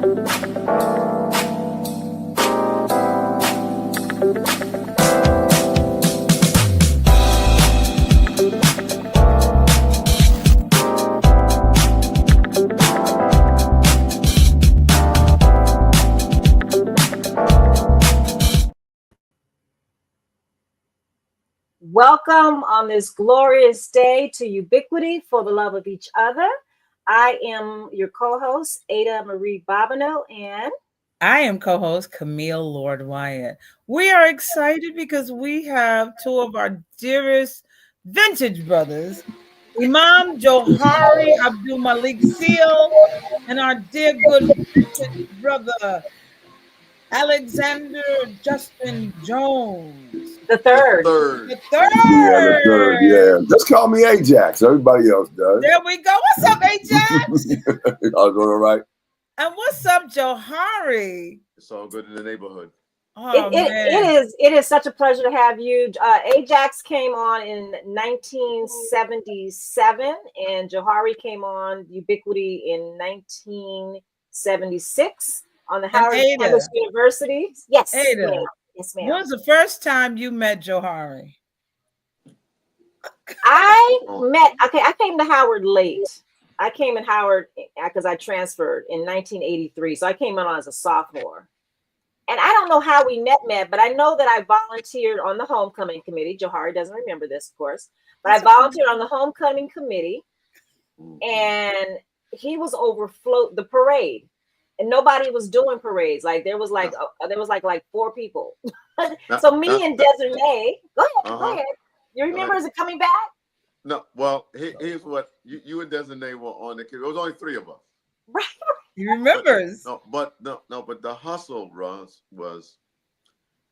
Welcome on this glorious day to Ubiquity for the Love of Each Other. I am your co-host, Ada Marie Bobineau, and I am co-host Camille Lord Wyatt. We are excited because we have two of our dearest vintage brothers, Imam Johari Abdul Malik Seal, and our dear good vintage brother, Alexander Justin Jones. the third. The Yeah, the third. Yeah, just call me Ajax. Everybody else does. There we go. What's up, Ajax? I was doing all right. And what's up, Johari? It's all good in the neighborhood. Oh, It is such a pleasure to have you. Ajax came on in 1977, and Johari came on Ubiquity in 1976 on the Howard Campus University. Yes, Ada. ma'am. Yes, ma'am. When was the first time you met Johari? I came to Howard late. I came in Howard because I transferred in 1983. So I came in as a sophomore. And I don't know how we met, but I know that I volunteered on the homecoming committee. Johari doesn't remember this, of course, but I volunteered on the homecoming committee, and he was over the parade, and nobody was doing parades. Like there was like 4 people. So me and Desiree, go ahead. You remember? Is it coming back? No, well, here's what you and Desiree were on the. It was only 3 of us. Right. He remembers. But the hustle was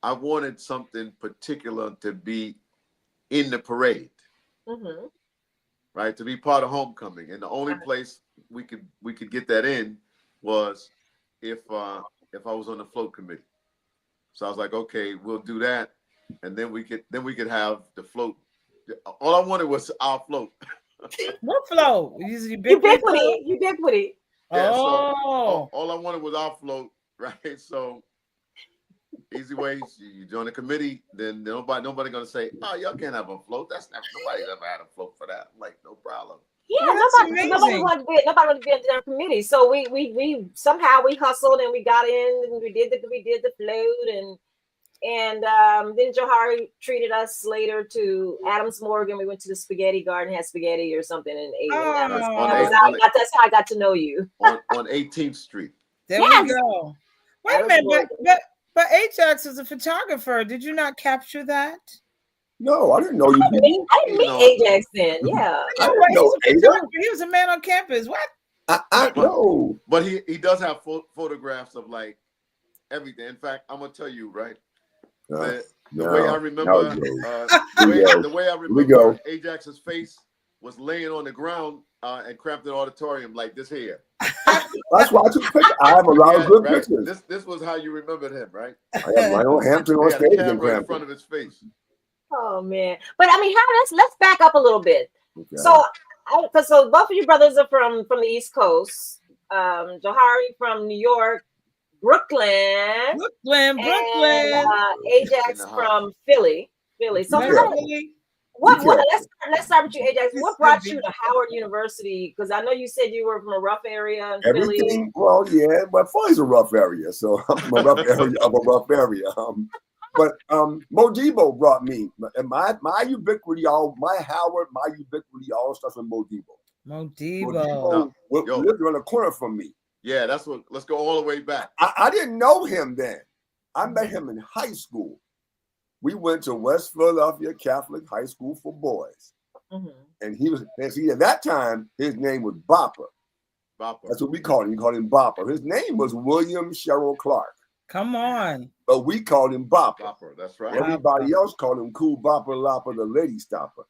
I wanted something particular to be in the parade, right? To be part of homecoming, and the only place we could get that in was if I was on the float committee. So I was like, okay, we'll do that, and then we could have the float. All I wanted was our float. What float? Ubiquity. Yeah, so all I wanted was our float, right? So easy ways. You join the committee, then nobody gonna say, "Oh, y'all can't have a float." That's not nobody's ever had a float for that. I'm like, no problem. Yeah, nobody wanted to be on the committee. So we somehow we hustled and we got in and we did the float and then Johari treated us later to Adams Morgan. We went to the spaghetti garden, had spaghetti or something, and ate. That's how I got to know you. on 18th Street. There we go. Wait a minute, but Ajax is a photographer. Did you not capture that? No, I didn't know you. I didn't meet Ajax then. Yeah, he was a man on campus. What? I know, but he does have photographs of like everything. In fact, I'm gonna tell you right. The way I remember, the way I remember Ajax's face was laying on the ground at Crampton Auditorium like this here. That's why I took pictures. I have a lot of good pictures. This was how you remembered him, right? I have my own Hampton on stage in front of his face. Oh man! But I mean, let's back up a little bit. Okay. So both of you brothers are from the East Coast. Johari from New York. Brooklyn. And, Ajax from Philly. So let's start with you, Ajax. What brought you to Howard University? Because I know you said you were from a rough area in Philly. Well, yeah, but Philly's a rough area, so I'm from a rough area of a rough area. But Modibo brought me, and my Ubiquity, my Ubiquity all starts with Modibo. Modibo lived around the corner from me. Yeah, let's go all the way back. I didn't know him then. I met him in high school. We went to West Philadelphia Catholic High School for boys. And at that time, his name was Bopper. That's what we called him. We called him Bopper. His name was William Sherrill Clark. Come on. But we called him Bopper. Bopper, that's right. Everybody else called him Cool Bopper Lopper, the lady stopper.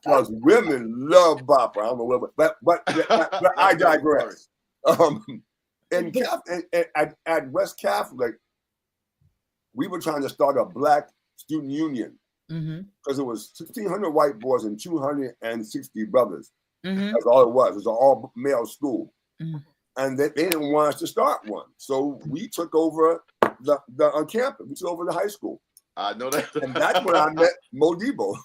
Because women love Bopper. I don't know what, but I digress. At West Catholic, we were trying to start a black student union because it was 1,600 white boys and 260 brothers. That's all it was. It was an all male school. and they didn't want us to start one. So we took over the campus. We took over the high school. I know that. And that's when I met Modibo.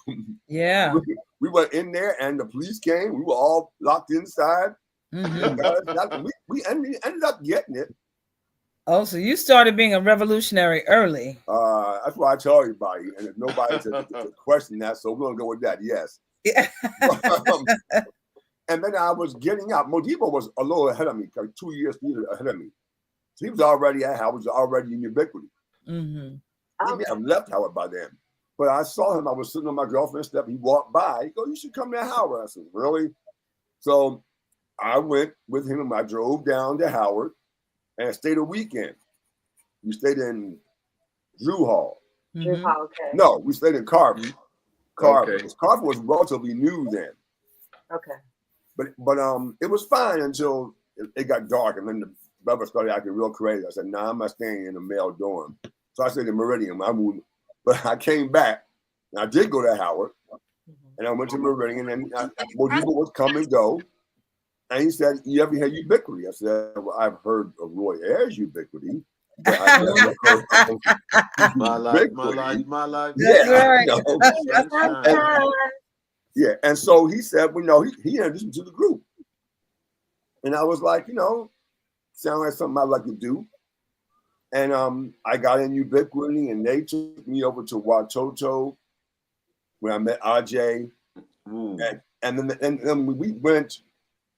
Yeah. We were in there and the police came. We were all locked inside. Mm-hmm. We ended up getting it. Oh, so you started being a revolutionary early. That's why I tell everybody. And if nobody to question that, so we're going to go with that, yes. Yeah. And then I was getting out. Modibo was a little ahead of me, like 2 years ahead of me. So he was already at Howard, was already in Ubiquity. Mm-hmm. He may have left Howard by then. But I saw him. I was sitting on my girlfriend's step. He walked by. He goes, "You should come to Howard." I said, "Really?" So I went with him and I drove down to Howard and stayed a weekend. We stayed in Drew Hall. Mm-hmm. Okay. No, we stayed in Carver. Carver. Okay. Carver was relatively new then. Okay. But it was fine until it got dark, and then the brother started acting real crazy. I said, "Nah, I'm not staying in the male dorm." So I stayed in Meridian. I moved, but I came back, and I did go to Howard, and I went to Meridian, and Modibo was come and go, and he said, "You ever heard Ubiquity?" I said, "Well, I've heard of Roy Ayers' Ubiquity, but I never heard of My life. Yeah, right. Yeah, and so he said, "Well, no, he introduced me to the group," and I was like, sound like something I'd like to do. And I got in Ubiquity, and they took me over to Watoto, where I met Ajay. And then we went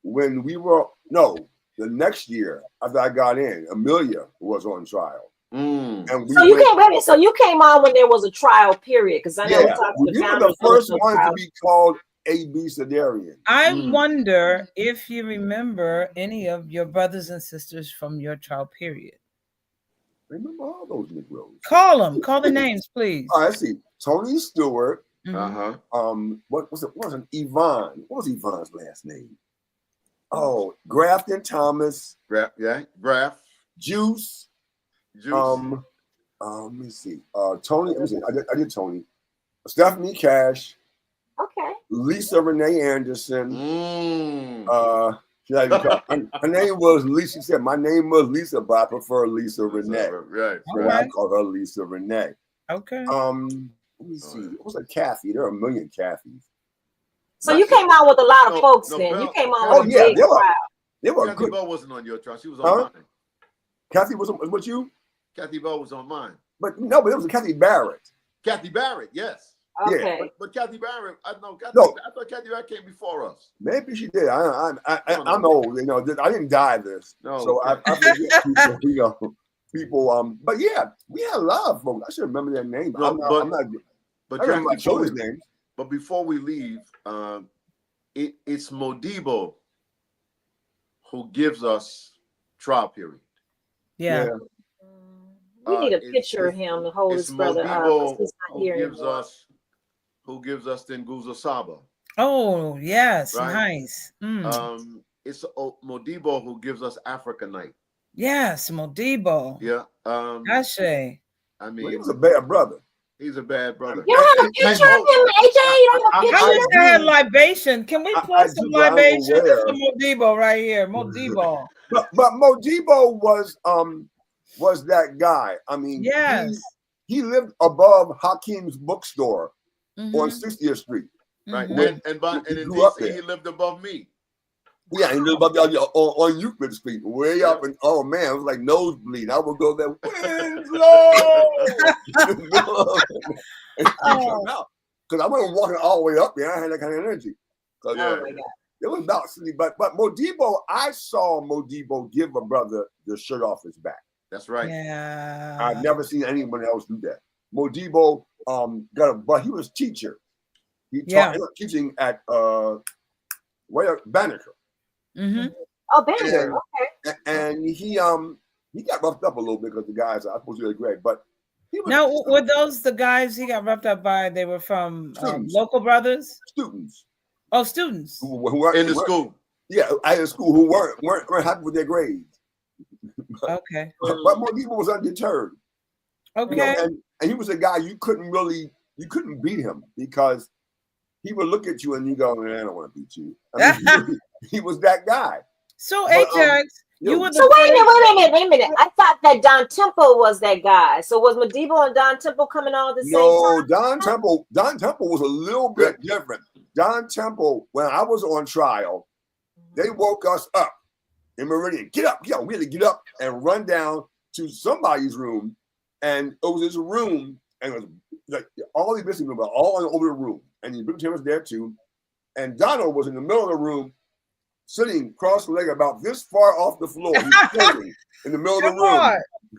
when we were the next year after I got in, Amelia was on trial. And so you came on when there was a trial period, because I know we were the first one to be called A.B. Sedarian. I wonder if you remember any of your brothers and sisters from your trial period. Remember all those Negroes. Call the names, please. All right, let's see. Tony Stewart. Mm-hmm. What was it? Wasn't Yvonne? What was Yvonne's last name? Oh, Grafton Thomas. Graf. Juice. Let me see. Tony. Let me see. I did Tony. Stephanie Cash. Okay. Lisa Renee Anderson. Her name was Lisa. She said, "My name was Lisa, but I prefer Lisa Renee." Right. So I call her Lisa Renee. Okay. Let me see. It was a Kathy. There are a million Kathys. So you came out with a lot of folks then. You came on with a big crowd. They were Kathy good. Bell wasn't on your trial. She was on mine. Kathy was with you? Kathy Bell was on mine. But it was a Kathy Barrett. Kathy Barrett, yes. Okay. Yeah. But Kathy Barrett, I thought Kathy Barrett came before us. Maybe she did. I'm old. I didn't die this. No. So I forget people, people. But yeah, we had a lot of folks. I should remember their names. But I remember my children's names. But before we leave, it's Modibo who gives us trial period. Yeah. We need a picture of him to hold his brother up. Who gives us the Nguzo Saba. Oh, yes. Right? Nice. It's Modibo who gives us Africa Night. Yes, Modibo. Yeah. Ashe. I mean, he was a bad brother. He's a bad brother. You don't have a picture of him, AJ? You don't have a picture I wish I had libation. Can we play some libation? This is Modibo right here. Modibo. But Modibo was that guy. I mean, yes. He lived above Hakeem's bookstore on 60th Street. Right. And in DC, he lived above me. Yeah, he lived on Euclid Street, way up, and it was like nosebleed. I would go there, Winslow, because I wasn't walking all the way up there. I had that kind of energy. So, it was about city, but Modibo, I saw Modibo give a brother the shirt off his back. That's right. Yeah, I've never seen anyone else do that. Modibo but he was teacher. He taught teaching at Banneker. Mm-hmm. Oh, Banneker. Okay. And he got roughed up a little bit because the guys are supposed to be great, but he was. Now, were those the guys he got roughed up by? They were from local brothers. Students. Oh, students who were in the school. Yeah, at the school who weren't happy with their grades. Okay. But Modibo was undeterred. Okay. And he was a guy you couldn't beat him because he would look at you and you go, "Man, I don't want to beat you." I mean, he was that guy. So Ajax, You were the So wait a minute. I thought that Don Temple was that guy. So was Madiba and Don Temple coming on at the same time? Don Temple was a little bit different. Don Temple, when I was on trial, they woke us up in Meridian. Get up, we had to get up and run down to somebody's room. And it was this room, and it was like all the business people were all over the room. And the Ubiquitarian was there too. And Donald was in the middle of the room, sitting cross-legged about this far off the floor. He was floating in the middle of the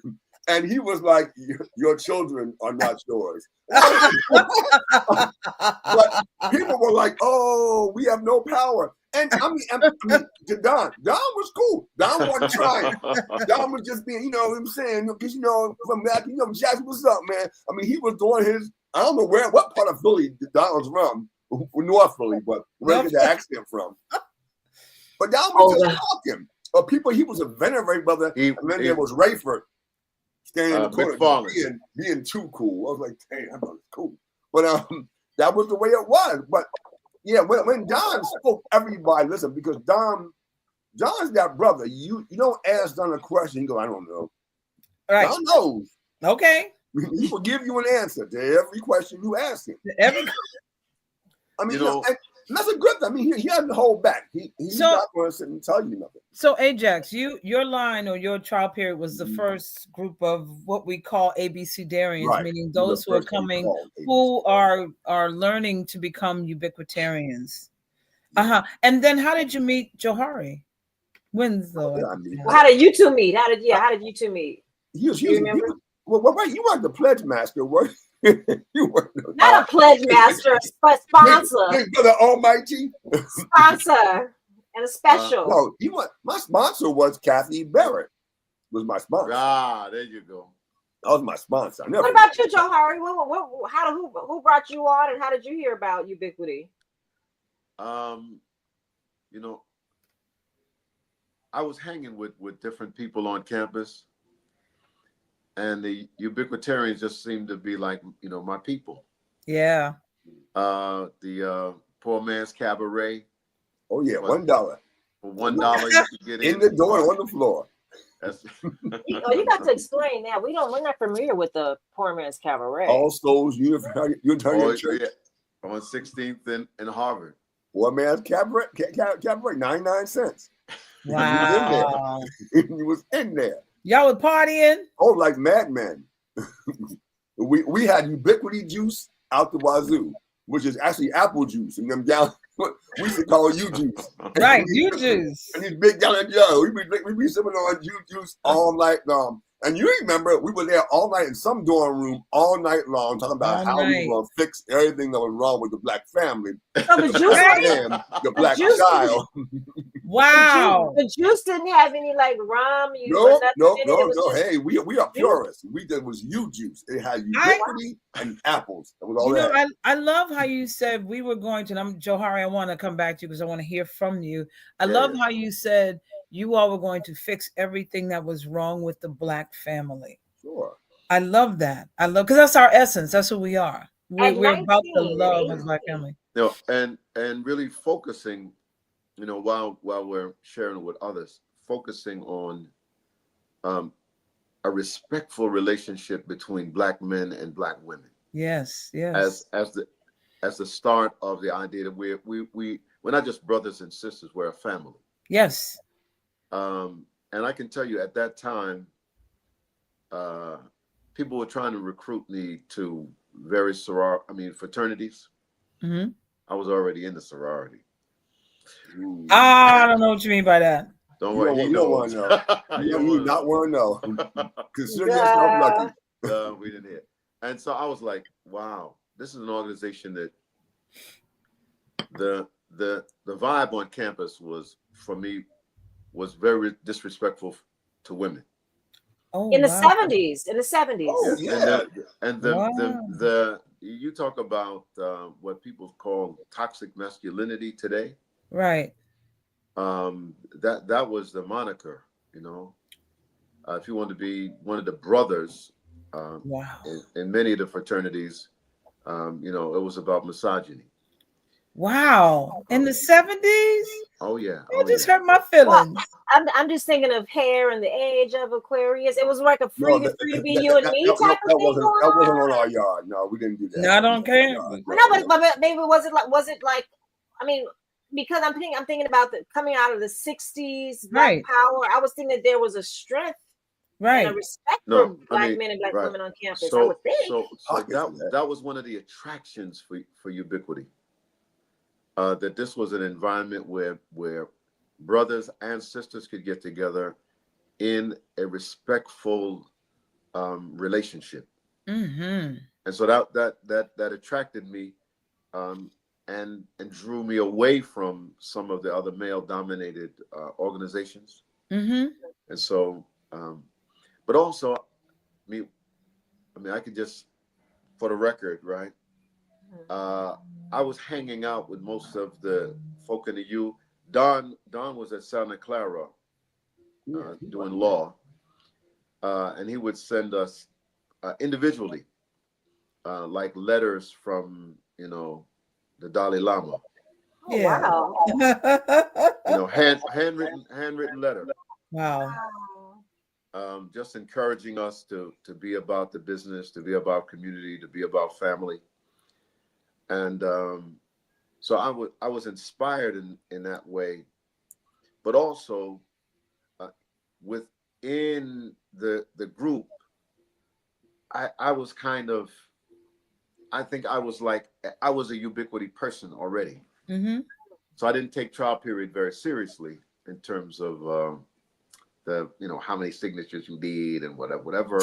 room. And he was like, your children are not yours. But people were like, oh, we have no power. And I mean, Don was cool. Don wasn't trying. Don was just being, you know what I'm saying? Because, you know, from that, you know, Jackson, what's up, man? I mean, he was doing his, I don't know what part of Philly Don was from, North Philly, but where did the accent from? But Don was just talking. People, he was a venerable brother. And then there was Rayford standing in the corner being too cool. I was like, dang, that was cool. But that was the way it was. But yeah, when Don spoke, everybody listened, because Don's that brother. You don't ask Don a question, he goes, I don't know. Right. Don knows. Okay. He will give you an answer to every question you ask him. I mean, and that's a good thing. I mean, he doesn't hold back. He's not going to sit and tell you nothing. So Ajax, your line or your trial period was the first group of what we call ABCdarians, meaning those who are coming, who are learning to become Ubiquitarians. And then how did you meet Johari? How did you two meet? How did you two meet? You remember? Wait, you weren't the pledge master, were you? You weren't not a pledge master, a sponsor. For the Almighty sponsor and a special. No, my sponsor was Kathy Barrett. Was my sponsor. There you go. That was my sponsor. What about you, Johari? Who brought you on, and how did you hear about Ubiquity? You know, I was hanging with different people on campus, and the Ubiquitarians just seemed to be like, you know, my people. Yeah. The poor man's cabaret. Oh yeah, $1. For $1 you could get in the door on the floor. You got to explain that. We're not familiar with the poor man's cabaret. All Souls Unitarian Church. Yeah. On 16th and Harvard. Poor man's cabaret, 99 cents. Wow. He was in there. Y'all were partying? Oh, like madmen. we had Ubiquity juice out the wazoo, which is actually apple juice, and them down. We used to call you juice. Right, you juice. And these big gallon jugs. We be sipping on you juice all night long. And you remember we were there all night in some dorm room all night long, talking about how we were going to fix everything that was wrong with the black family. So the juice and the black child. Wow. The juice didn't have any like rum. No. Hey, we are purists. It was you juice. It had Ubiquity and apples. That was all that. I love how you said we were going to, and I'm Johari, I want to come back to you because I want to hear from you. I love how you said you all were going to fix everything that was wrong with the black family. Sure. I love that. Because that's our essence. That's who we are. We're about the love of the black family. You know, and really focusing, you know, while we're sharing with others, focusing on a respectful relationship between black men and black women. Yes. As the start of the idea that we're not just brothers and sisters, we're a family. Yes. And I can tell you at that time, people were trying to recruit me to various fraternities. Mm-hmm. I was already in the sorority. I don't know what you mean by that. Don't worry. You don't want to know. You not want to know. Consider yourself lucky. We didn't hear. And so I was like, wow, this is an organization that the vibe on campus was, for me, was very disrespectful to women. Oh, in the 70s. Oh, yeah. And the you talk about what people call toxic masculinity today. Right. That was the moniker, you know. If you want to be one of the brothers, in many of the fraternities, you know, it was about misogyny. Wow. In the 70s? Oh yeah. It just hurt my feelings. Well, I'm just thinking of hair and the age of Aquarius. It was like a free to be you and me type of thing going on. That wasn't on our yard. No, we didn't do that. No, I don't care. No, but maybe was it like? I mean, because I'm thinking about coming out of the 60s, Black Power. I was thinking that there was a strength, and a respect for Black men and Black women on campus. I would think. So that was one of the attractions for Ubiquity. That this was an environment where brothers and sisters could get together in a respectful relationship. Mm-hmm. And so that attracted me and drew me away from some of the other male-dominated organizations. Mm-hmm. And so, but also, I mean, I could just, for the record, right? I was hanging out with most of the folk in the U. Don was at Santa Clara doing law, and he would send us individually, like letters from the Dalai Lama. Yeah. Wow. handwritten letter. Wow. Just encouraging us to be about the business, to be about community, to be about family. And so I was inspired in that way, but also within the group, I was kind of, I think I was a Ubiquity person already. Mm-hmm. So I didn't take trial period very seriously in terms of the how many signatures you need and whatever,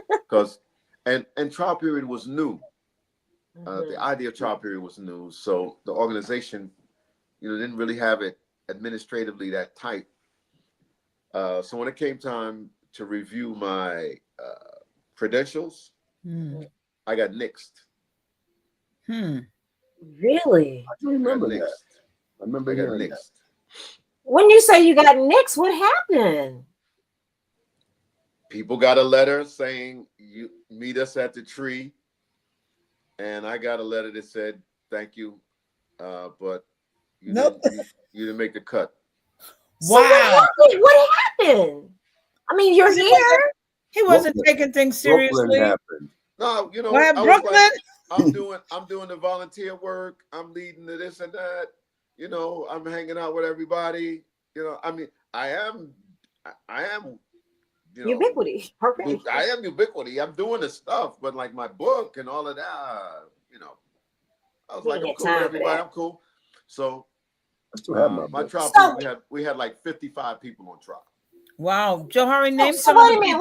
because and trial period was new. The idea of trial period was new, so the organization, didn't really have it administratively that tight. So when it came time to review my credentials, I got nixed. Really? I do remember that. I remember hearing nixed. When you say you got nixed, what happened? People got a letter saying you meet us at the tree. And I got a letter that said, thank you, but you didn't make the cut. Wow. So what happened? I mean, you're here. He wasn't taking things seriously. No, Brooklyn. I'm doing the volunteer work. I'm leading to this and that. I'm hanging out with everybody. I mean, I am Ubiquity. Okay. I am Ubiquity. I'm doing the stuff, but like my book and all of that, I was like, I'm cool with everybody. I'm cool. So my trial period, we had like 55 people on trial. Wow. Johari, name some. Wait a minute.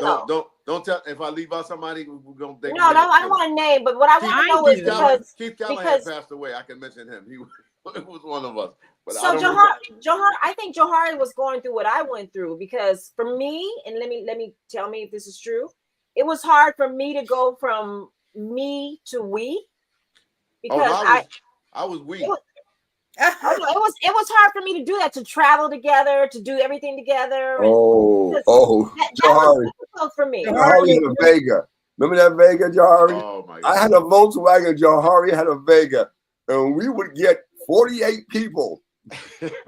No. Don't tell. If I leave out somebody, we're gonna think. No, I don't want to name, but what I want to know is because Keith Callahan passed away. I can mention him. He was one of us. But so Johari, I think Johari was going through what I went through, because for me, and let me tell me if this is true, it was hard for me to go from me to we, because I was we. It was hard for me to do that, to travel together, to do everything together. That was difficult for me. Johari had a Vega. Remember that Vega, Johari? Oh my God. I had a Volkswagen. Johari had a Vega, and we would get 48 people.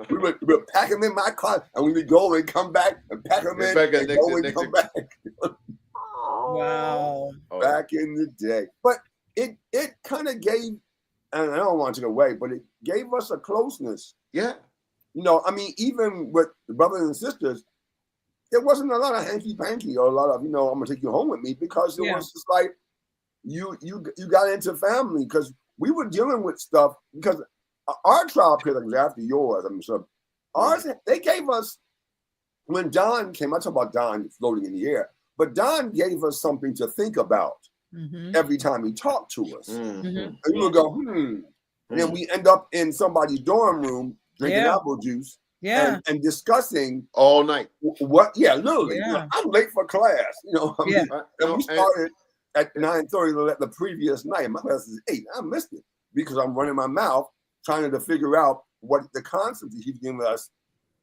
we would pack them in my car, and we would go and come back and pack them in and go and come back. Wow. Back in the day. But it kind of gave, and I don't want to go away, but it gave us a closeness. Yeah. I mean, even with the brothers and sisters, there wasn't a lot of hanky-panky or a lot of, I'm going to take you home with me, because it was just like, you got into family, because we were dealing with stuff, because our trial period was after yours. I'm sure ours, they gave us, when Don came, I talk about Don floating in the air, but Don gave us something to think about every time he talked to us. And we would go, And then we end up in somebody's dorm room drinking apple juice and discussing all night. Literally. Yeah. I'm late for class. And we started at 9:30 the previous night. My class is 8. I missed it because I'm running my mouth trying to figure out what the concepts he's giving us,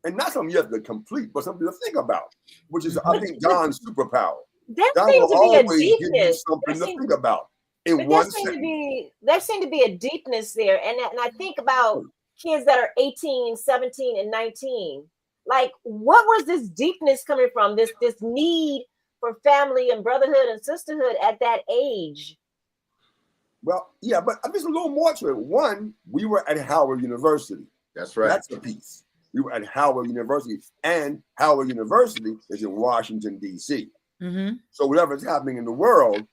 and not something you have to complete, but something to think about, which is, I think, Don's superpower. That Don seems will to be a always give you genius. something to think about. in one sentence. There seemed to be a deepness there. And I think about kids that are 18, 17, and 19. Like, what was this deepness coming from? This need for family and brotherhood and sisterhood at that age? Well, yeah, but there's a little more to it. One, we were at Howard University. That's right. That's the piece. We were at Howard University, and Howard University is in Washington, D.C. Mm-hmm. So whatever's happening in the world,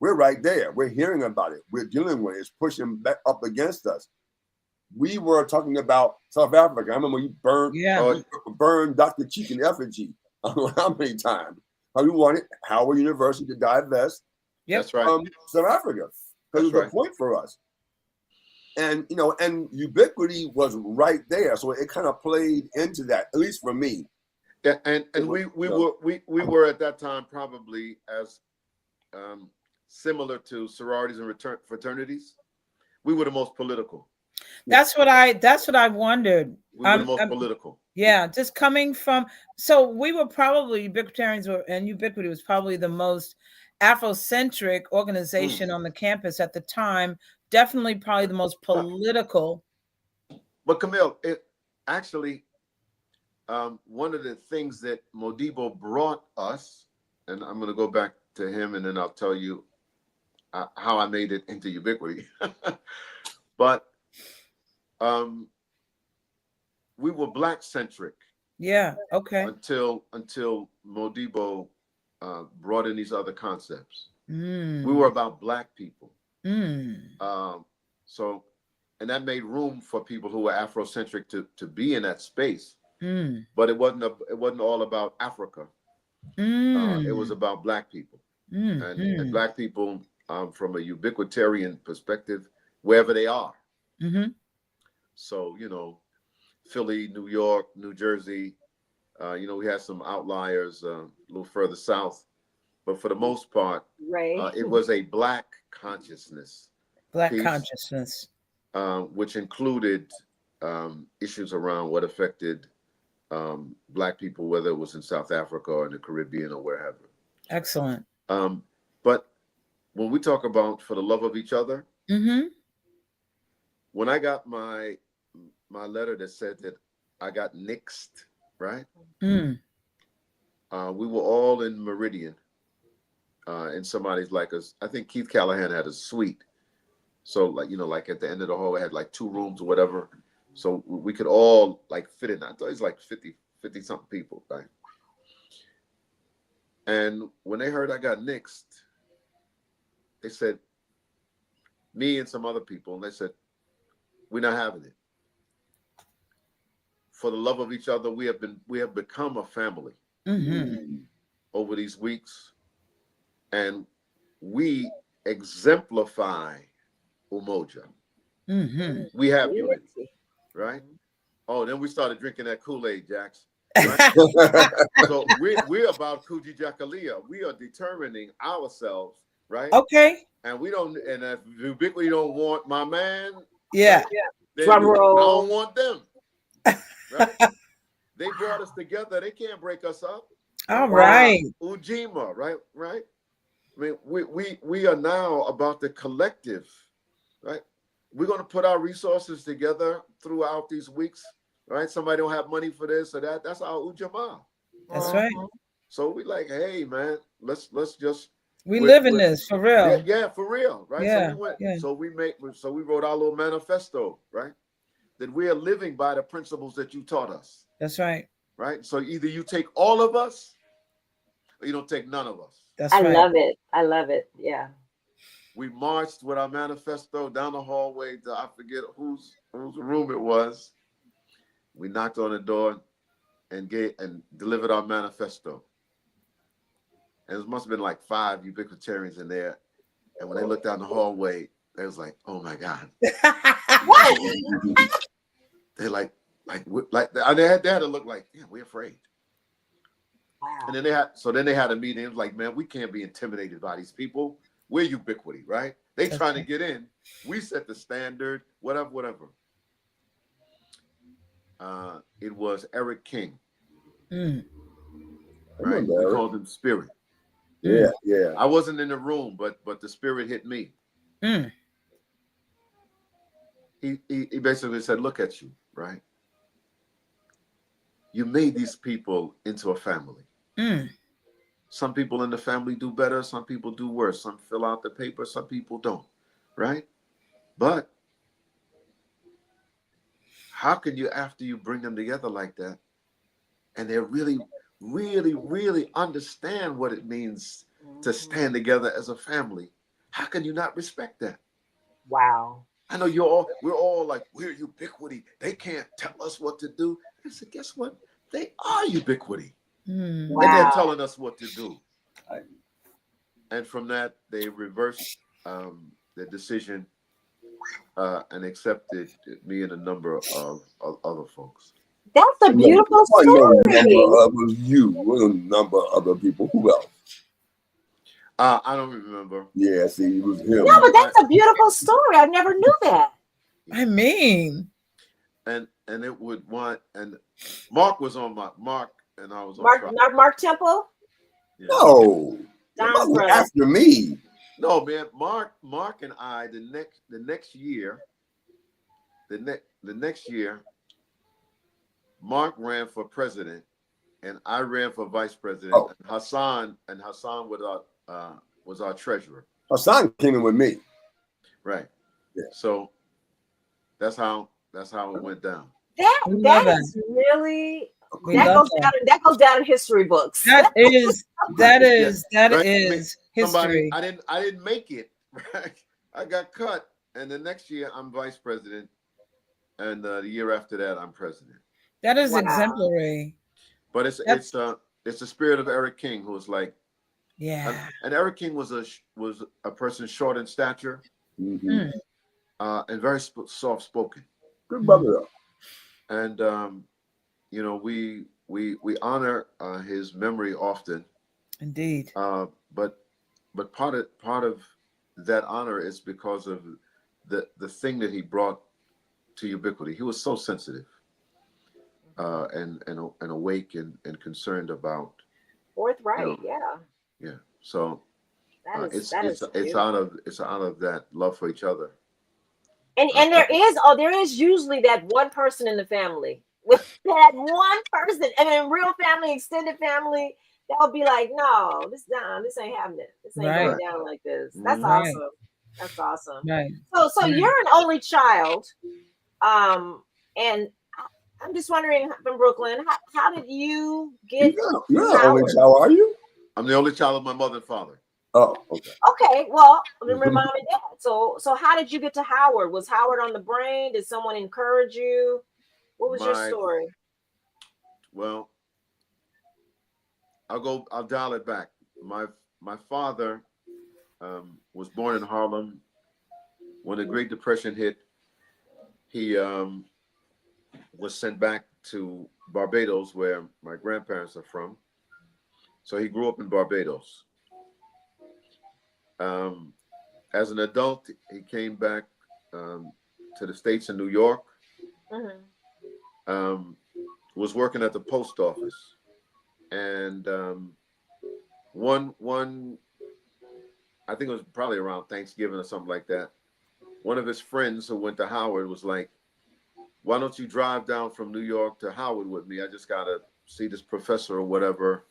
we're right there. We're hearing about it. We're dealing with it. It's pushing back up against us. We were talking about South Africa. I remember you burned Dr. Cheek in effigy. I don't know how many times. How we wanted Howard University to divest That's right. from South Africa. Because it was a point for us. And, you know, and Ubiquity was right there. So it kind of played into that, at least for me. Yeah, and we were at that time probably as similar to sororities and fraternities. We were the most political. That's what I wondered. We were the most political. Yeah, just coming from, so we were probably, Ubiquitarians and Ubiquity was probably the most afrocentric organization on the campus at the time. Definitely probably the most political. But Camille, it actually, one of the things that Modibo brought us, and I'm going to go back to him and then I'll tell you how I made it into Ubiquity. But we were Black centric. Yeah. Okay. Until Modibo brought in these other concepts. We were about Black people. So, and that made room for people who were Afrocentric to be in that space. But it wasn't all about Africa. It was about Black people and Black people from a ubiquitarian perspective, wherever they are. So, you know, Philly, New York, New Jersey, you know, we had some outliers a little further south, but for the most part, it was a Black consciousness. Black piece, consciousness. Which included issues around what affected Black people, whether it was in South Africa or in the Caribbean or wherever. Excellent. But when we talk about for the love of each other, when I got my letter that said that I got nixed, right? We were all in Meridian, in somebody's like I think Keith Callahan had a suite. So like, you know, like at the end of the hall, it had like 2 rooms or whatever. So we could all like fit in. I thought it was like 50 something people, right? And when they heard I got nixed, they said, me and some other people, and they said, we're not having it. For the love of each other, we have become a family over these weeks, and we exemplify Umoja. We have unity, right? Oh, then we started drinking that Kool-Aid, Jax. Right? So we're about Kuji Jakalia. We are determining ourselves, right? Okay. And we don't, and if Ubiquity don't want my man, yeah, drum roll. I don't want them. Right? They brought us together. They can't break us up. All right. Ujima, right? I mean, we are now about the collective, right? We're going to put our resources together throughout these weeks, right? Somebody don't have money for this or that. That's our Ujima. That's right. So we like, hey man, let's just we live in this for real. Yeah, for real, right? Yeah, so we wrote our little manifesto, right? That we are living by the principles that you taught us. That's right. Right. So either you take all of us or you don't take none of us. That's right. I love it. Yeah. We marched with our manifesto down the hallway to, I forget whose room it was. We knocked on the door and delivered our manifesto. And it must have been like 5 ubiquitarians in there. And when they looked down the hallway, they was like, "Oh my God!" They're like they had to look like, "Yeah, we're afraid." Wow. And then they had a meeting. It was like, "Man, we can't be intimidated by these people. We're Ubiquity, right? They trying to get in. We set the standard. Whatever." It was Eric King. Right? We called him Spirit. Yeah. I wasn't in the room, but the Spirit hit me. Mm. He basically said, look at you, right? You made these people into a family. Mm. Some people in the family do better, some people do worse. Some fill out the paper, some people don't, right? But how can you, after you bring them together like that, and they really, really, really understand what it means to stand together as a family, how can you not respect that? Wow. I know we're all like, we're ubiquity. They can't tell us what to do. I said, guess what? They are ubiquity. Mm. Wow. And they're telling us what to do. And from that, they reversed the decision and accepted me and a number of other folks. That's a beautiful I know a story. number of you, a number of other people. Who else? I don't remember. Yeah, see, it was him. No, but that's a beautiful story. I never knew that. I mean, and it would want, and Mark was on Mark, and I was on Mark Temple. Yeah. No, Don's brother. After me. No, man, Mark and I the next year, Mark ran for president, and I ran for vice president. Oh. And Hassan was our treasurer. Hassan came in with me. Right. Yeah. So that's how it went down. That is really that goes down in history books. That is right? history. I didn't make it. Right? I got cut, and the next year I'm vice president, and the year after that I'm president. That is exemplary. But it's the spirit of Eric King, who was like, yeah. And Eric King was a person short in stature, mm-hmm. And very soft spoken. Good brother. And you know, we honor his memory often. Indeed. But part of that honor is because of the thing that he brought to Ubiquity. He was so sensitive, and awake and concerned about forthright. Yeah. So it's out of that love for each other. And there is usually that one person in the family with that one person, and in real family, extended family, that would be like, no, this ain't happening. This ain't going down like this. That's awesome. That's awesome. Right. So you're an only child, and I'm just wondering, from Brooklyn, how did you get? You're the only child, are you? I'm the only child of my mother and father. Oh, okay. Okay, well, remember mom and dad. So how did you get to Howard? Was Howard on the brain? Did someone encourage you? What was your story? Well, I'll dial it back. My father was born in Harlem. When the Great Depression hit, he was sent back to Barbados, where my grandparents are from. So he grew up in Barbados. As an adult, he came back to the States in New York. Mm-hmm. Was working at the post office, and one I think it was probably around Thanksgiving or something like that. One of his friends who went to Howard was like, "Why don't you drive down from New York to Howard with me? I just gotta see this professor or whatever."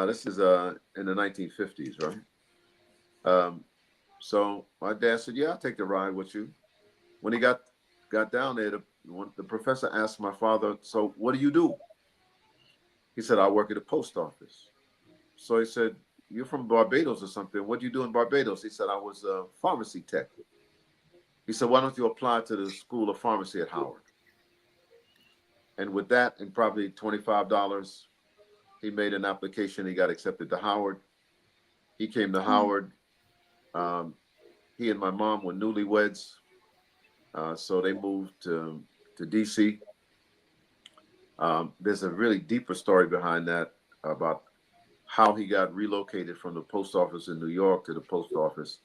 This is in the 1950s, right? So my dad said, "Yeah, I'll take the ride with you." When he got down there, the professor asked my father, "So what do you do?" He said, "I work at the post office." So he said, "You're from Barbados or something. What do you do in Barbados?" He said, "I was a pharmacy tech." He said, "Why don't you apply to the School of Pharmacy at Howard?" And with that, and probably $25, he made an application. He got accepted to Howard. He came to Howard. He and my mom were newlyweds. So they moved to DC. There's a really deeper story behind that about how he got relocated from the post office in New York to the post office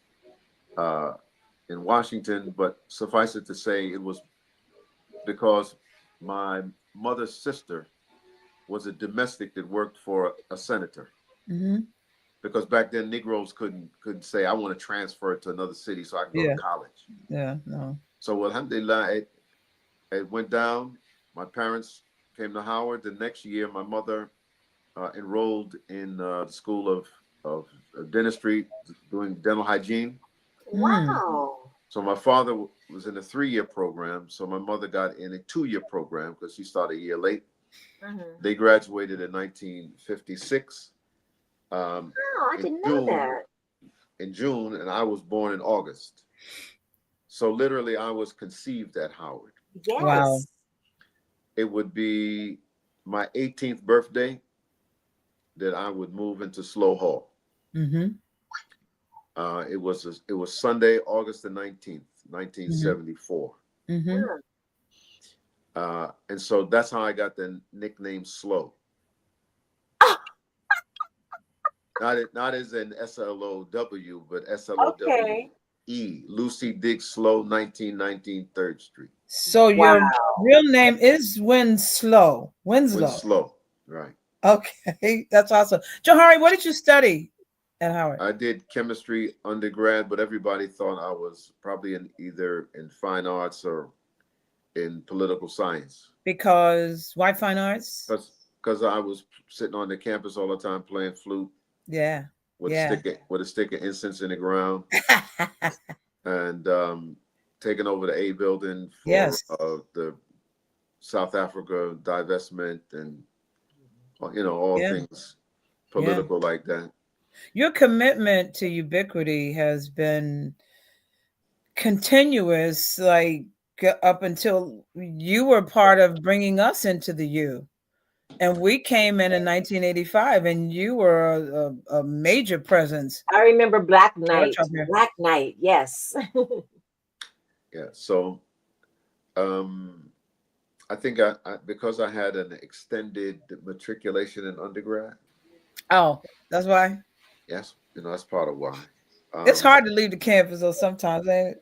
in Washington. But suffice it to say, it was because my mother's sister was a domestic that worked for a senator. Mm-hmm. because back then Negroes couldn't say I want to transfer to another city so I can go to college. Yeah, no. So alhamdulillah, it went down. My parents came to Howard. The next year, my mother enrolled in the School of Dentistry, doing dental hygiene. Wow. So my father was in a 3-year program. So my mother got in a 2-year program because she started a year late. They graduated in 1956. Oh, I didn't know that. In June, and I was born in August. So literally, I was conceived at Howard. Yes. Wow. It would be my 18th birthday that I would move into Slow Hall. It was Sunday, August the 19th, 1974. And so that's how I got the nickname Slow. Not as in SLOW, but SLOWE. Lucy Diggs Slow, 1919 3rd Street. So your real name is Winslow. Winslow, right. Okay, that's awesome. Johari, what did you study at Howard? I did chemistry undergrad, but everybody thought I was probably either in fine arts or in political science. Because why fine arts? Because I was sitting on the campus all the time playing flute. Yeah. With a stick of incense in the ground. And taking over the A building for the South Africa divestment and all things political like that. Your commitment to Ubiquity has been continuous, like up until you were part of bringing us into the U. And we came in 1985, and you were a major presence. I remember Black Night. Black Night, yes. Yeah. So, I think I because I had an extended matriculation in undergrad. Oh, that's why. Yes, that's part of why. It's hard to leave the campus, though, sometimes, ain't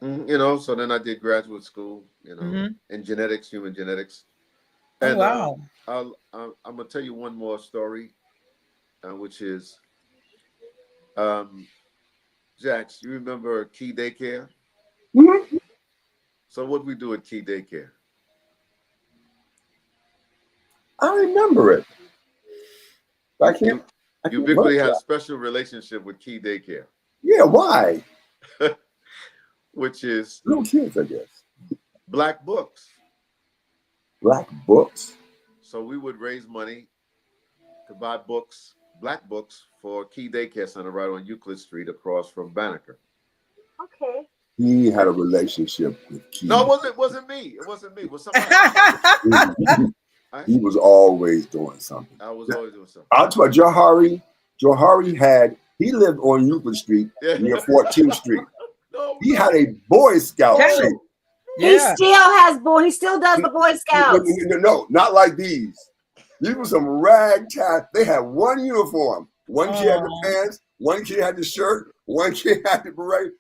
it? So then I did graduate school, in genetics, human genetics. And, wow. I'm gonna tell you one more story, which is, Jax, you remember Key Daycare? So what we do at Key Daycare? I remember it. Ubiquity has a special relationship with Key Daycare. Yeah, why? Which is little kids, I guess. Black books. Black books. So we would raise money to buy books, black books, for Key Daycare Center right on Euclid Street across from Banneker. Okay. He had a relationship with Key. No, it wasn't me. It wasn't me. It was somebody. He was always doing something. I was always doing something. I'll tell you, Johari he lived on Euclid Street near 14th Street. He had a Boy Scout troop. He still does the Boy Scouts. No, not like these. These were some ragtag. They had one uniform. One kid had the pants, one kid had the shirt, one kid had the beret.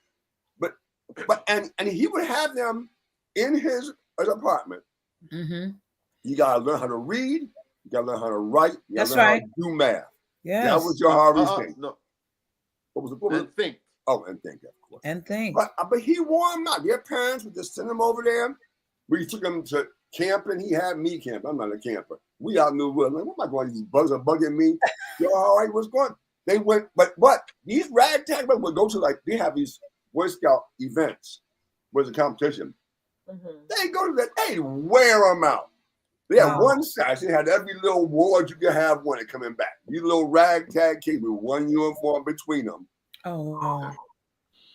And he would have them in his apartment. You gotta learn how to read, you gotta learn how to write, you gotta learn how to do math. Yeah. That was Johari's thing. No. What was it? And think. Oh, and think, of course. And think. But he wore them out. Their parents would just send them over there. We took them to camping. He had me camp. I'm not a camper. We out in the woods. Like, what am I going? These bugs are bugging me. Yo, all right, what's going on? They went, but these ragtag men would go to, they have these Boy Scout events where it's a competition. They go to that, they wear them out. They had one size. They had every little ward you could have one coming back. These little ragtag kids with one uniform between them. Oh, wow.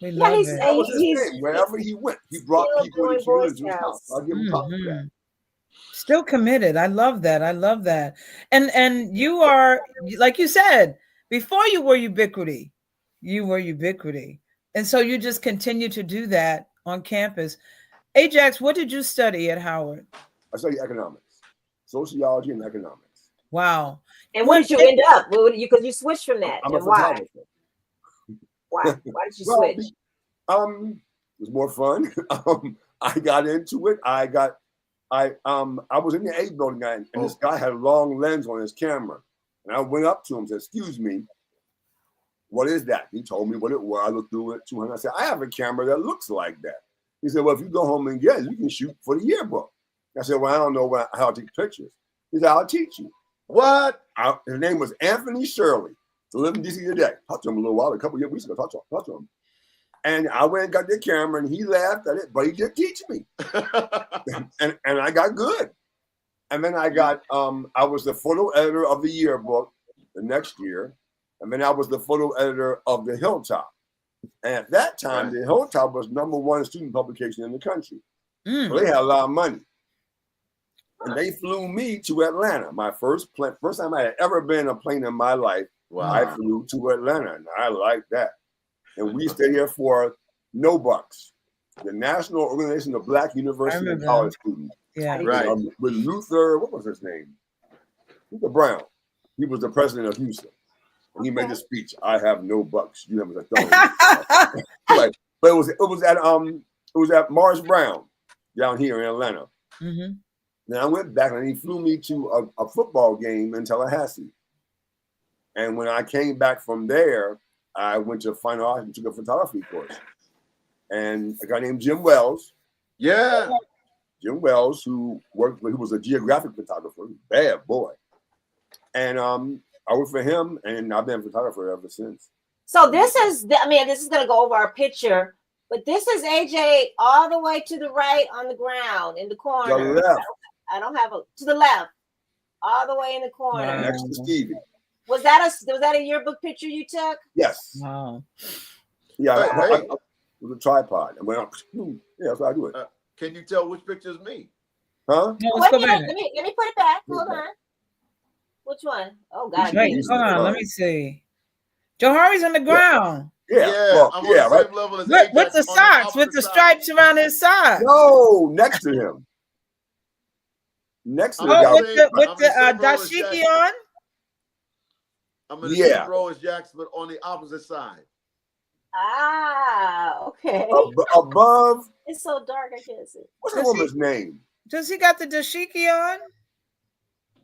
We love it. That was his thing. Wherever he went, he brought people into his house. I'll give him props for that. Still committed. I love that. And you are, like you said, before you were Ubiquity. And so you just continue to do that on campus. Ajax, what did you study at Howard? I studied economics, sociology and economics. Wow. And where did you end up? Because you switched from that. I'm a photographer. Why did you switch? It was more fun. I got into it. I was in the A building and this guy had a long lens on his camera. And I went up to him and said, "Excuse me, what is that? He told me what it was. I looked through it, 200. I said, I have a camera that looks like that. He said, well, if you go home and get it, you can shoot for the yearbook. I said, well, I don't know how to take pictures. He said, I'll teach you. What? His name was Anthony Shirley. He lived in D.C. today. Talked to him a little while, a couple of weeks ago. Talked to him. And I went and got the camera, and he laughed at it, but he did teach me. and I got good. And then I got, I was the photo editor of the yearbook the next year. And then I was the photo editor of the Hilltop. And at that time, the Hilltop was #1 student publication in the country. So they had a lot of money. And they flew me to Atlanta. My first time I had ever been in a plane in my life. Wow. I flew to Atlanta, and I liked that. And we stayed here for no bucks. The National Organization of Black University and College Students. Yeah, right. With Luther, what was his name? Luther Brown. He was the president of Houston. And he made a speech. I have no bucks. You have a thumb. But it was at Morris Brown down here in Atlanta. Mm-hmm. Then I went back and he flew me to a football game in Tallahassee. And when I came back from there, I went to fine art and took a photography course. And a guy named Jim Wells. Yeah. Jim Wells, who was a geographic photographer, bad boy. And I worked for him, and I've been a photographer ever since. So this is going to go over our picture, but this is AJ all the way to the right on the ground in the corner. The left. I don't have to the left, all the way in the corner. Next to Stevie. Was that a yearbook picture you took? Yes. Wow. Yeah, I with a tripod. I went up. Yeah, that's how I do it. Can you tell which picture is me? Huh? No, let's go back. Let me put it back. Hold on. Which one? Oh God. Wait, hold on. Let me see. Johari's on the ground. Yeah. Well, I'm on the same level as Ajax with the socks, with the stripes around his socks. No, next to him. Next to the guy. With the dashiki on? I'm in the same row as Jackson, but on the opposite side. Ah, okay. Above. It's so dark, I can't see. What's the woman's name? Does he got the dashiki on?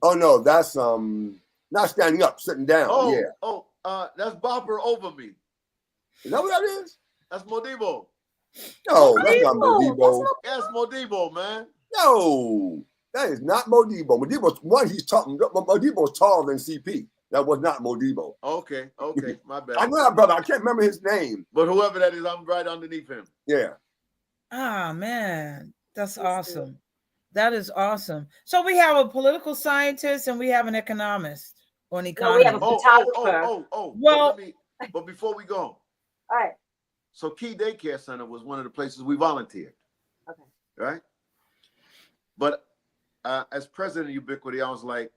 Oh no, that's not standing up, sitting down. That's Bopper over me. Is that what that is? That's Modibo. No, that's not Modibo. That's Modibo, man. No, that is not Modibo. Modibo's one. He's talking. Modibo's taller than CP. That was not Modibo. Okay, my bad. I know that brother. I can't remember his name. But whoever that is, I'm right underneath him. Yeah. Ah, man, that's awesome. That is awesome. So we have a political scientist and we have an economist or an economist. No, we have a photographer. Well, but before we go, all right. So Key Daycare Center was one of the places we volunteered. Okay. Right. But as president of Ubiquity, I was like,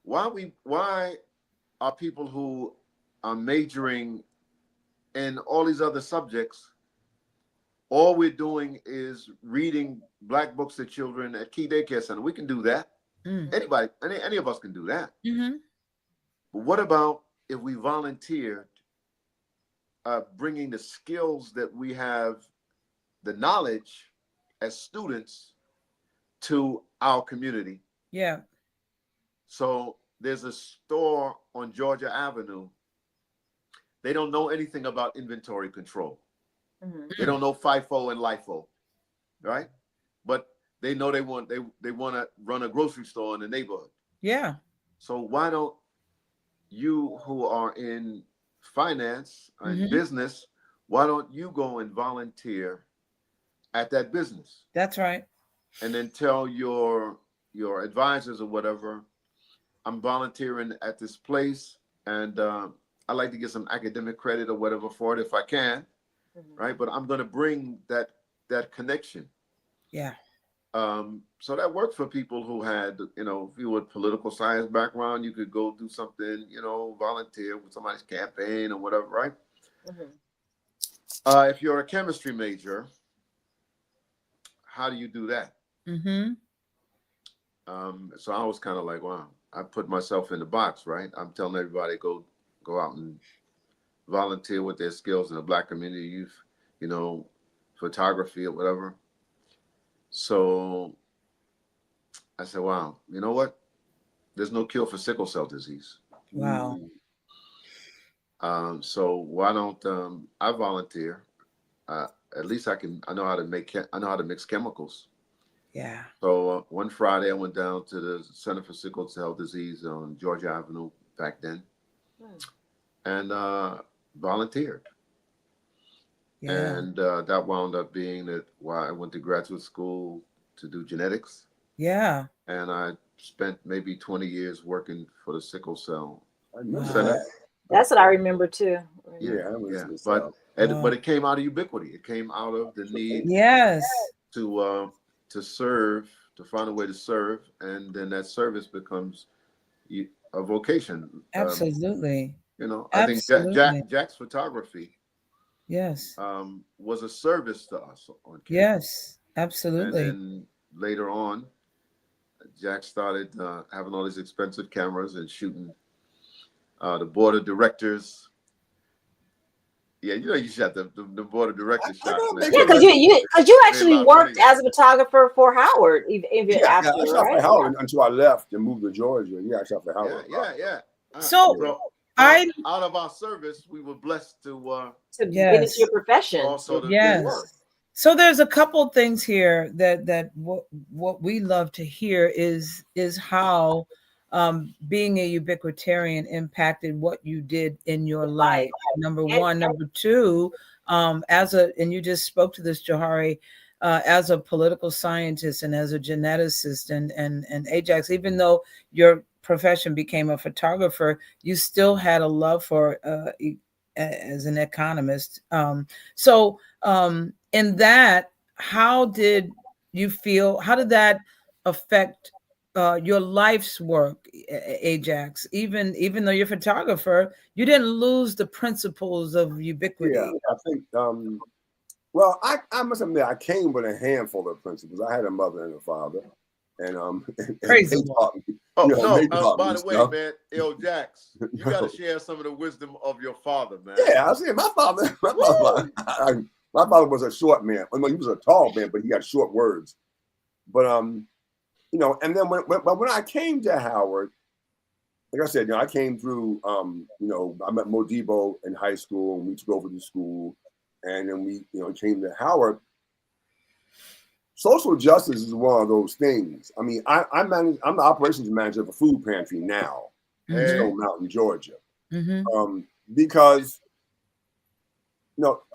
why are people who are majoring in all these other subjects, all we're doing is reading Black books to children at Key Daycare Center? We can do that. Anybody, any of us can do that. Mm-hmm. But what about if we volunteered bringing the skills that we have, the knowledge as students, to our community? Yeah. So there's a store on Georgia Avenue. They don't know anything about inventory control. Mm-hmm. They don't know FIFO and LIFO, right? But they know they want to run a grocery store in the neighborhood. Yeah. So why don't you, who are in finance and business, why don't you go and volunteer at that business? That's right. And then tell your advisors or whatever, I'm volunteering at this place, and I like to get some academic credit or whatever for it if I can, right? But I'm going to bring that connection. Yeah. So that worked for people who had, if you were a political science background, you could go do something, volunteer with somebody's campaign or whatever, right? If you're a chemistry major, how do you do that? So I was kind of like, wow, I put myself in the box, right? I'm telling everybody go out and volunteer with their skills in the Black community, youth, photography or whatever. So I said, wow, you know what? There's no cure for sickle cell disease. Wow. So why don't I volunteer? At least I know how to mix chemicals. Yeah. So one Friday I went down to the Center for Sickle Cell Disease on Georgia Avenue back then, and volunteered. Yeah. And that wound up being that why I went to graduate school to do genetics. Yeah. And I spent maybe 20 years working for the Sickle Cell Center. That's what I remember too. Yeah. But it came out of Ubiquity. It came out of the need to serve, to find a way to serve, and then that service becomes a vocation. Absolutely. I think Jack's photography was a service to us on campus. Yes, absolutely. And then later on, Jack started having all these expensive cameras and shooting the board of directors. Yeah, you shot the board of directors shot. Yeah, because you actually worked as a photographer for Howard even after, I shot for Howard until I left and moved to Georgia. Yeah, I shot for Howard. Yeah. So out of our service, we were blessed to get into your profession. Also to work. So there's a couple things here that what we love to hear is how being a ubiquitarian impacted what you did in your life. Number one. Number two, and you just spoke to this, Johari, as a political scientist and as a geneticist and Ajax, even though your profession became a photographer, you still had a love for as an economist. So in that, how did you feel? How did that affect your life's work, Ajax? Even though you're a photographer, you didn't lose the principles of ubiquity. Yeah, I think. Well, I must admit, I came with a handful of principles. I had a mother and a father, and crazy. They taught me. By the way, man, Jax, you got to share some of the wisdom of your father, man. Yeah, I see my father. My father was a short man. Well, he was a tall man, but he had short words. But and then when I came to Howard, like I said, I came through. I met Modibo in high school, and we took over the school, and then we, came to Howard. Social justice is one of those things. I mean, I'm the operations manager for food pantry now in Stone Mountain, Georgia, because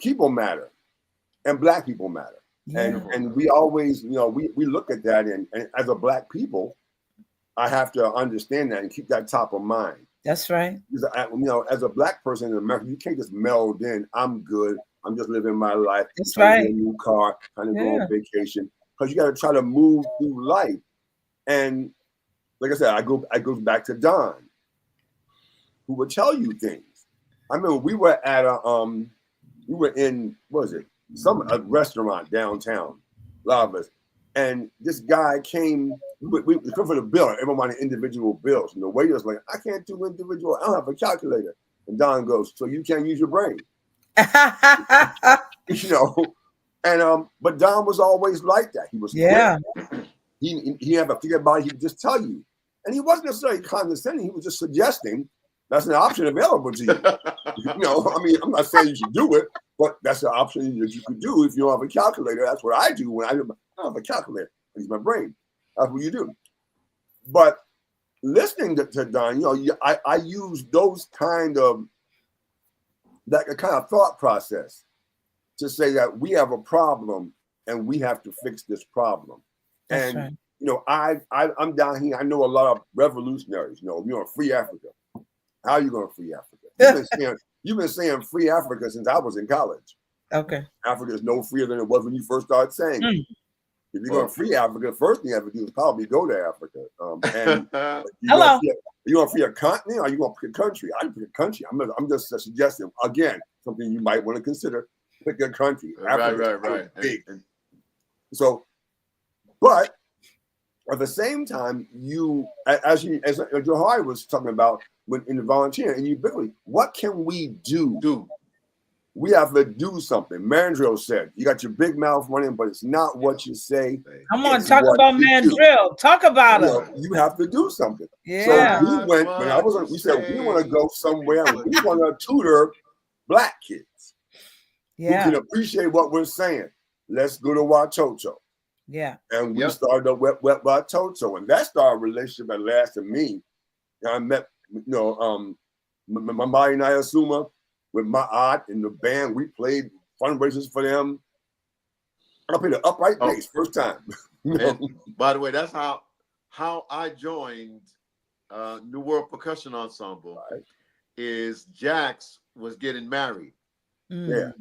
people matter, and Black people matter. Yeah. And we always, we look at that, and as a Black people, I have to understand that and keep that top of mind. That's right. Because, as a Black person in America, you can't just meld in. I'm good. I'm just living my life. That's right. Get a new car, kind of go on vacation, because you got to try to move through life. And like I said, I go back to Don, who would tell you things. I remember we were at we were in, what was it? A restaurant downtown, a lot of us, and this guy came. We come for the bill. Everyone wanted individual bills, and the waiter's like, "I can't do individual. I don't have a calculator." And Don goes, "So you can't use your brain?" And but Don was always like that. He was quick. He had to figure about it. He'd just tell you, and he wasn't necessarily condescending. He was just suggesting that's an option available to you. I mean, I'm not saying you should do it, but that's an option that you could do if you don't have a calculator. That's what I do when I don't have a calculator. I use my brain. That's what you do. But listening to Don, I use those kind of thought process to say that we have a problem and we have to fix this problem. That's right. I'm down here. I know a lot of revolutionaries. Free Africa. How are you going to free Africa? You've been saying free Africa since I was in college. Okay. Africa is no freer than it was when you first started saying it. If you're going to free Africa, the first thing you have to do is probably go to Africa. Hello. You going to free a continent, or are you going to pick a country? I pick a country. I'm just suggesting, again, something you might want to consider. Pick a country. Right. Big. So, but at the same time, as Johari was talking about in the volunteering, and Ubiquity, what can we do? we have to do something. Mandrill said, "You got your big mouth running, but it's not what you say." Come on, talk about Mandrill. Talk about him. You have to do something. Yeah. So we went when I was. We said we want to go somewhere and we want to tutor Black kids who can appreciate what we're saying. Let's go to Watoto. Yeah. And we started up with Watoto, and that started a relationship that lasted me. I met, Mamadi Nayasuma with my aunt in the band. We played fundraisers for them. I played the upright bass first time. And by the way, that's how I joined New World Percussion Ensemble. Right. Is Jax was getting married. Yeah.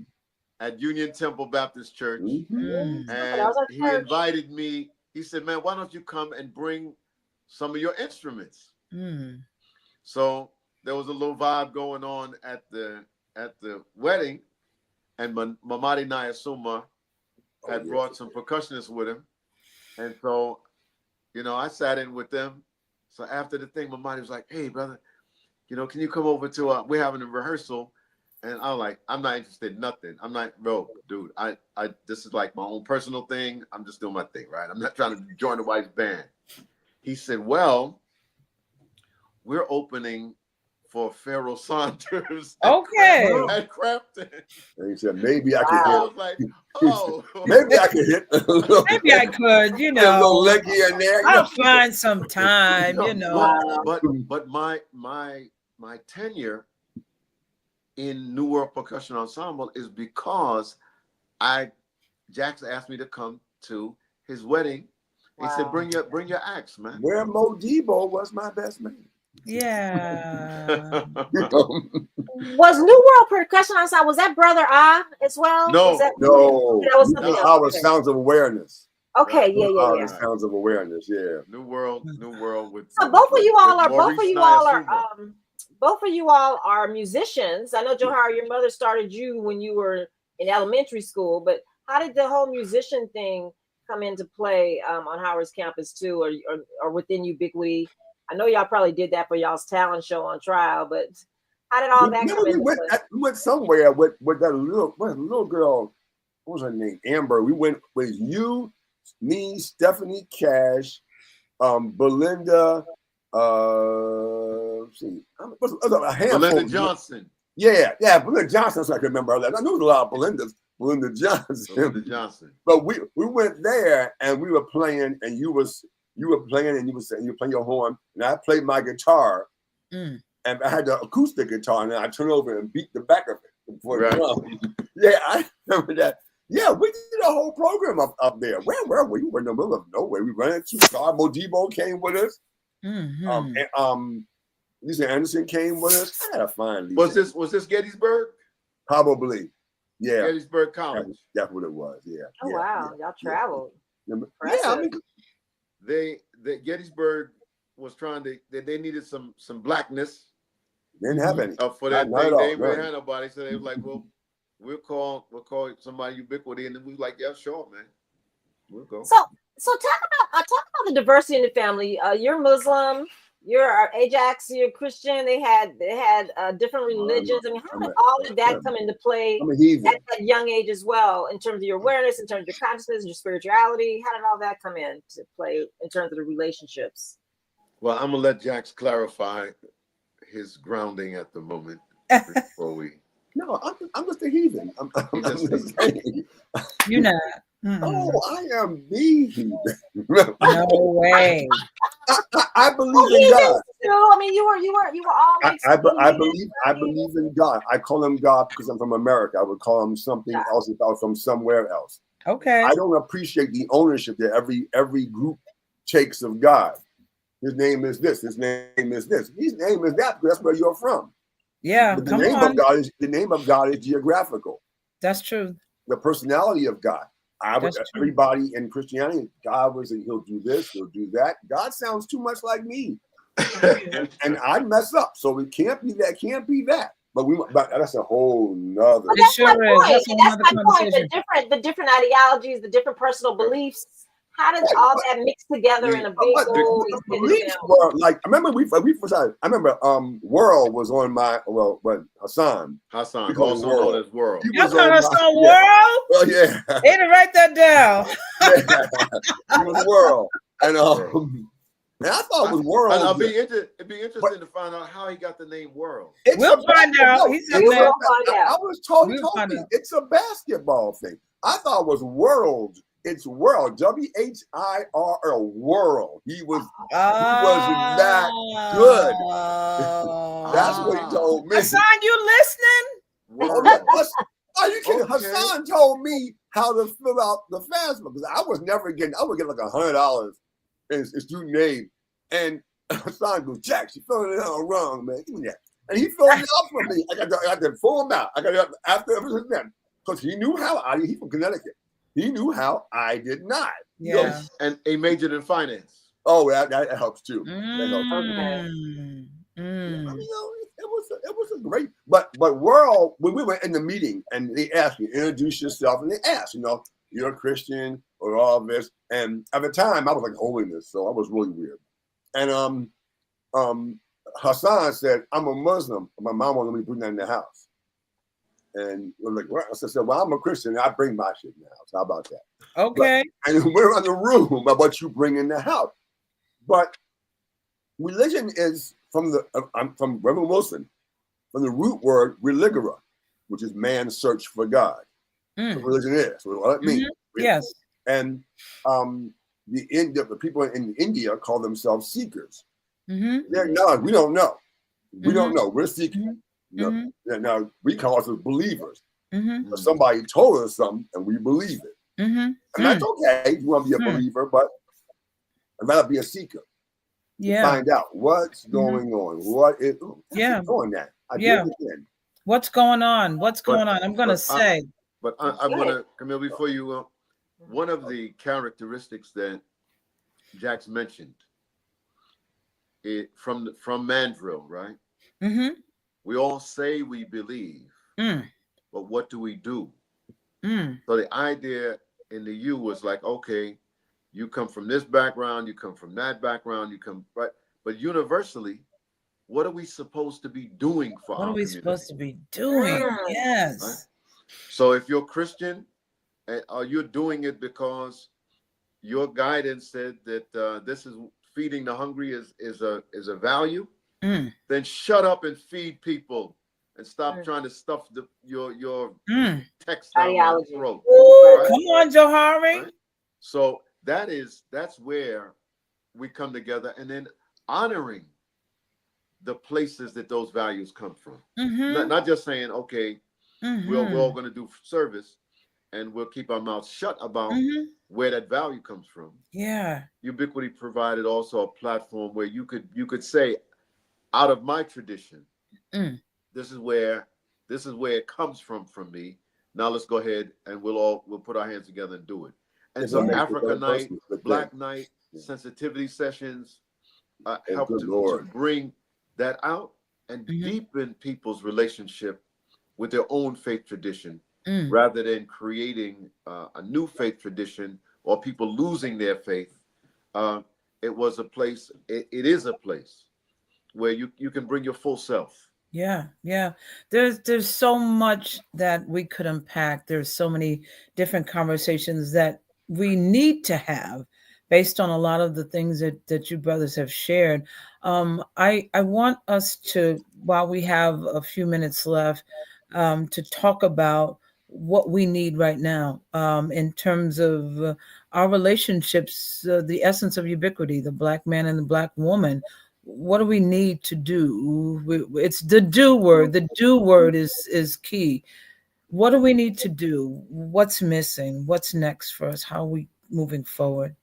At Union Temple Baptist Church. Mm-hmm. And he invited me. He said, "Man, why don't you come and bring some of your instruments?" So there was a little vibe going on at the wedding, and Mamadi Nayasuma had brought some percussionists with him. And so, I sat in with them. So after the thing, Mamadi was like, "Hey, brother, can you come over to we're having a rehearsal?" And I'm like, "I'm not interested in nothing. I'm not, bro, dude. I this is like my own personal thing. I'm just doing my thing, right? I'm not trying to join the wife's band." He said, "Well, we're opening for Pharaoh Saunders at Crampton." And he said, "Maybe I could hit." I was like, "Oh, maybe I could hit." Maybe I could, a little leggy in there. I'll find some time, But my tenure in New World Percussion Ensemble is because Jax asked me to come to his wedding. He said, "Bring your axe, man." Where Mo Debo was my best man. Yeah. Was New World Percussion Ensemble, was that Brother Ah as well? No. That was something else. Our Sounds of Awareness. Okay, yeah. Sounds of Awareness, yeah. New World with. So both of you all are musicians. I know, Johari, your mother started you when you were in elementary school, but how did the whole musician thing come into play on Howard's campus too, or within Ubiquity? I know y'all probably did that for y'all's talent show on trial, but how did all that come into play? We went somewhere with that little girl. What was her name? Amber. We went with you, me, Stephanie Cash, Belinda. Belinda Johnson. Yeah, Belinda Johnson. So I can remember that. I knew a lot of Belinda Johnson. But we went there and we were playing, and you were playing, and you were playing your horn, and I played my guitar, and I had the acoustic guitar, and I turned over and beat the back of it for the drum. Yeah, I remember that. Yeah, we did a whole program up there. Where were we? We were in the middle of nowhere. We ran into Modibo came with us. Lisa Anderson came with us. I gotta find Lisa. Was this Gettysburg? Probably. Yeah. Gettysburg College. That's what it was. Yeah. Oh wow, y'all traveled. Yeah, I mean, the Gettysburg was trying to. They needed some blackness. They didn't have any for that thing. They didn't have nobody, so they was like, "Well, we'll call somebody Ubiquity," and then we was like, "Yeah, sure, man, we'll go." So talk about the diversity in the family. You're Muslim. You're Ajax. You're Christian. They had different religions. I mean, how did all of that come into play at that young age as well, in terms of your awareness, in terms of your consciousness, your spirituality? How did all that come into play in terms of the relationships? Well, I'm gonna let Jax clarify his grounding at the moment before we. No, I'm just a heathen. I'm just saying. You're not. Oh, I am the heathen. No way. I believe in God. I mean, you were all. I believe in God. I call him God because I'm from America. I would call him something else if I was from somewhere else. Okay. I don't appreciate the ownership that every group takes of God. His name is this. His name is this. His name is that because that's where you're from. Yeah. But the name of God is geographical. That's true. The personality of God. Everybody in Christianity, God was, he'll do this, he'll do that. God sounds too much like me. and I mess up. So it can't be that. But that's a whole nother. That's my point. The different ideologies, the different personal beliefs. How does all that mix together in a big old beliefs were like, I remember I remember World was on my, Hassan also known as World. You call Hassan World? Oh yeah. Hey, to write that down. He was World. And I thought it was World. It'd be interesting to find out how he got the name World. We'll find out. I was told it's a basketball thing. I thought it was World. It's World. WHIRL. World. He wasn't that good. That's what he told me. Hassan, you listening? Are you kidding? Okay. Hassan told me how to fill out the FAFSA because I would get like $100 in student aid. And Hassan goes, Jack, you filling it out wrong, man. Give me that. And he filled it out for me. I got to pull him out. I got it after everything then. Because he knew how he's from Connecticut. He knew how I did not. Yeah. And he majored in finance. Oh, that helps too. That helps. It was a great, but World, when we were in the meeting and they asked me, introduce yourself, and they asked, you're a Christian or all this. And at the time I was like holiness, so I was really weird. And Hassan said, I'm a Muslim. My mom wanted me to bring that in the house. And we're like, well, I said, well, I'm a Christian. I bring my shit in the house. How about that? Okay. And we're in the room about what you bring in the house. But religion is I'm from Reverend Wilson, from the root word religere, which is man's search for God. So religion is. So what it means. Mm-hmm. Yes. And the people in India call themselves seekers. Mm-hmm. We don't know. We don't know. We're seeking. Now we call ourselves believers. But somebody told us something and we believe it. And that's okay. You want to be a believer, but I'd rather be a seeker. Find out what's going on. What is doing that? What's going on? What's going on? I'm gonna say. I want to, Camille, before you one of the characteristics that Jax mentioned from Mandrill, right? We all say we believe, but what do we do? So the idea in the U was like, okay, you come from this background, you come from that background, but universally, what are we supposed to be doing for our community? What are we supposed to be doing? Yes. Right? So if you're Christian, you're doing it because your guidance said that this is feeding the hungry is a value, then shut up and feed people and stop trying to stuff your text down your throat. Right? Come on, Johari. Right? So that's where we come together, and then honoring the places that those values come from. Not just saying, okay, we're all going to do service and we'll keep our mouths shut about where that value comes from. Yeah. Ubiquity provided also a platform where you could say, out of my tradition, this is where it comes from me. Now let's go ahead and we'll put our hands together and do it. And so Africa Night, Black Night, sensitivity sessions help to bring that out and deepen people's relationship with their own faith tradition, rather than creating a new faith tradition or people losing their faith. It was a place, it is a place where you can bring your full self. Yeah. There's so much that we could unpack. There's so many different conversations that we need to have based on a lot of the things that you brothers have shared. I want us to, while we have a few minutes left, to talk about what we need right now in terms of our relationships, the essence of ubiquity, the Black man and the Black woman. What do we need to do? It's the do word. The do word is key. What do we need to do? What's missing? What's next for us? How are we moving forward?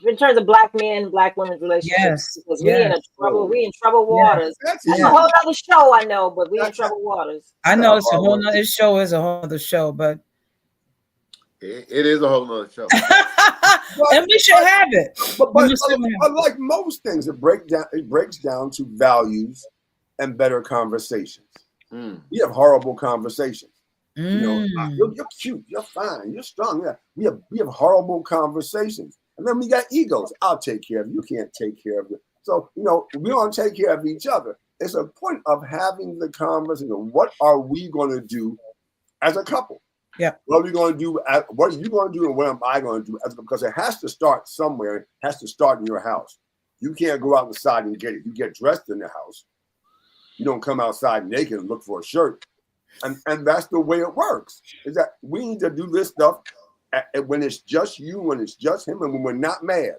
In terms of Black men, Black women's relationships, because we in trouble waters. That's a whole other show, I know, but we in trouble waters. I know it's a whole nother show, is a whole other show, but it is a whole nother show. And we should have it. But like most things, it breaks down to values and better conversations. We have horrible conversations. You're cute, you're fine, you're strong. Yeah, we have horrible conversations. And then we got egos. I'll take care of you. You can't take care of you. So, we don't take care of each other. It's a point of having the conversation. What are we going to do as a couple? Yeah. What are we going to do? What are you going to do? And what am I going to do? Because it has to start somewhere. It has to start in your house. You can't go out inside and get it. You get dressed in the house. You don't come outside naked and look for a shirt. And that's the way it works. Is that we need to do this stuff when it's just you, when it's just him, and when we're not mad.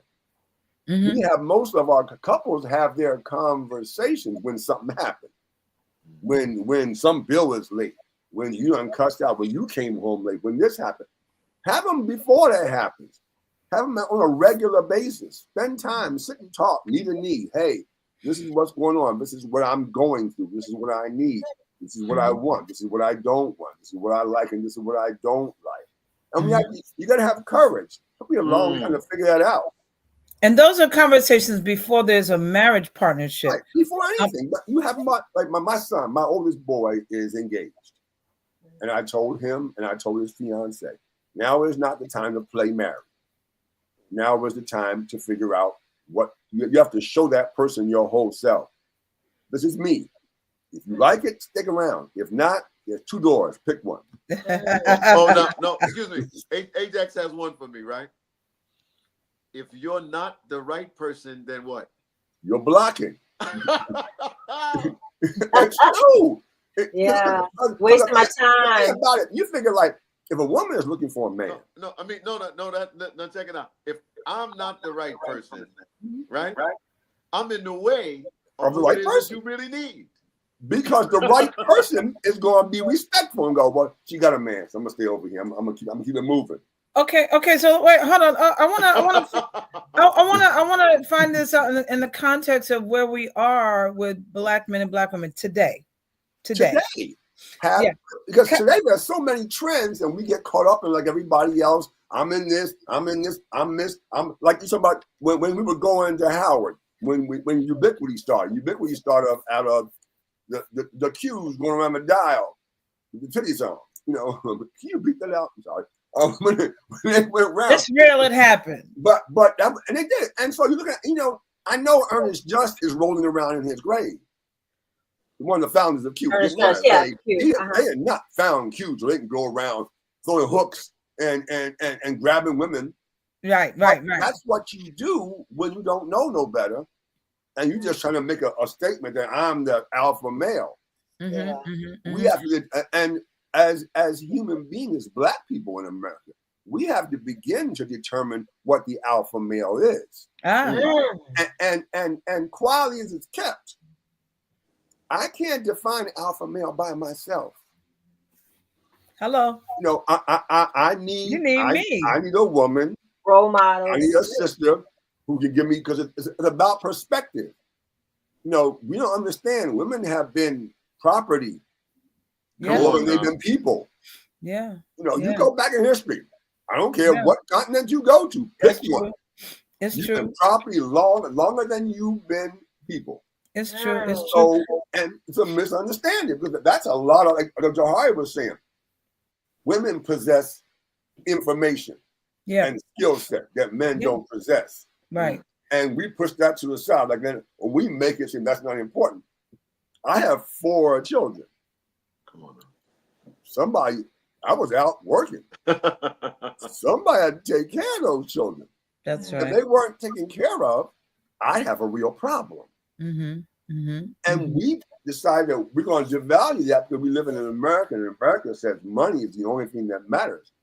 We have most of our couples have their conversations when something happens. When some bill is late, when you done cussed out, when you came home late, when this happened. Have them before that happens. Have them on a regular basis. Spend time, sit and talk, knee to knee. Hey, this is what's going on. This is what I'm going through. This is what I need. This is what I want. This is what I don't want. This is what I like, and this is what I don't like. And you got to have courage. It'll be a long time to figure that out. And those are conversations before there's a marriage partnership. Right, before anything. But you have like my son, my oldest boy is engaged. And I told him, and I told his fiance, now is not the time to play married. Now is the time to figure out what you have to show that person your whole self. This is me. If you like it, stick around. If not, there's 2 doors. Pick one. No, excuse me. Ajax has one for me, right? If you're not the right person, then what? You're blocking. It's true. Wasting my time. Think about it. You figure like if a woman is looking for a man. No, check it out. If I'm not the right person, right? I'm in the way of the right person you really need. Because the right person is going to be respectful and go, well, she got a man, so I'm gonna stay over here. I'm gonna keep it moving. Okay. So wait, hold on. I wanna find this out in the context of where we are with Black men and Black women today. Because today there's so many trends, and we get caught up in like everybody else. I'm in this. I'm like you talking about when we were going to Howard when Ubiquity started. Ubiquity started out of the cues going around the dial, the titty song. Can you beat that out? I'm sorry. When they went around, it's real. It happened. But and they did. And so you look at I know Ernest Just is rolling around in his grave. One of the founders of Q. They had not found Q, so they can go around throwing hooks and grabbing women. Right. That's what you do when you don't know no better, and you're just trying to make a statement that I'm the alpha male. We have to, and as human beings, Black people in America, we have to begin to determine what the alpha male is. And quality is kept. I can't define alpha male by myself. Hello. I need. You need me. I need a woman, role model. I need a sister who can give me, because it's about perspective. We don't understand. Women have been property more than they've been people. Yeah. You go back in history. I don't care what continent you go to. Pick one. It's You've true. been property longer than you've been people. It's true. It's true. So, and it's a misunderstanding, because that's a lot of, like Johari was saying, women possess information and skill set that men don't possess. Right. And we push that to the side. Like then we make it seem that's not important. I have 4 children. Come on now. Somebody, I was out working. Somebody had to take care of those children. That's right. If they weren't taken care of, I have a real problem. And we decided that we're going to devalue that because we live in America, and America says money is the only thing that matters.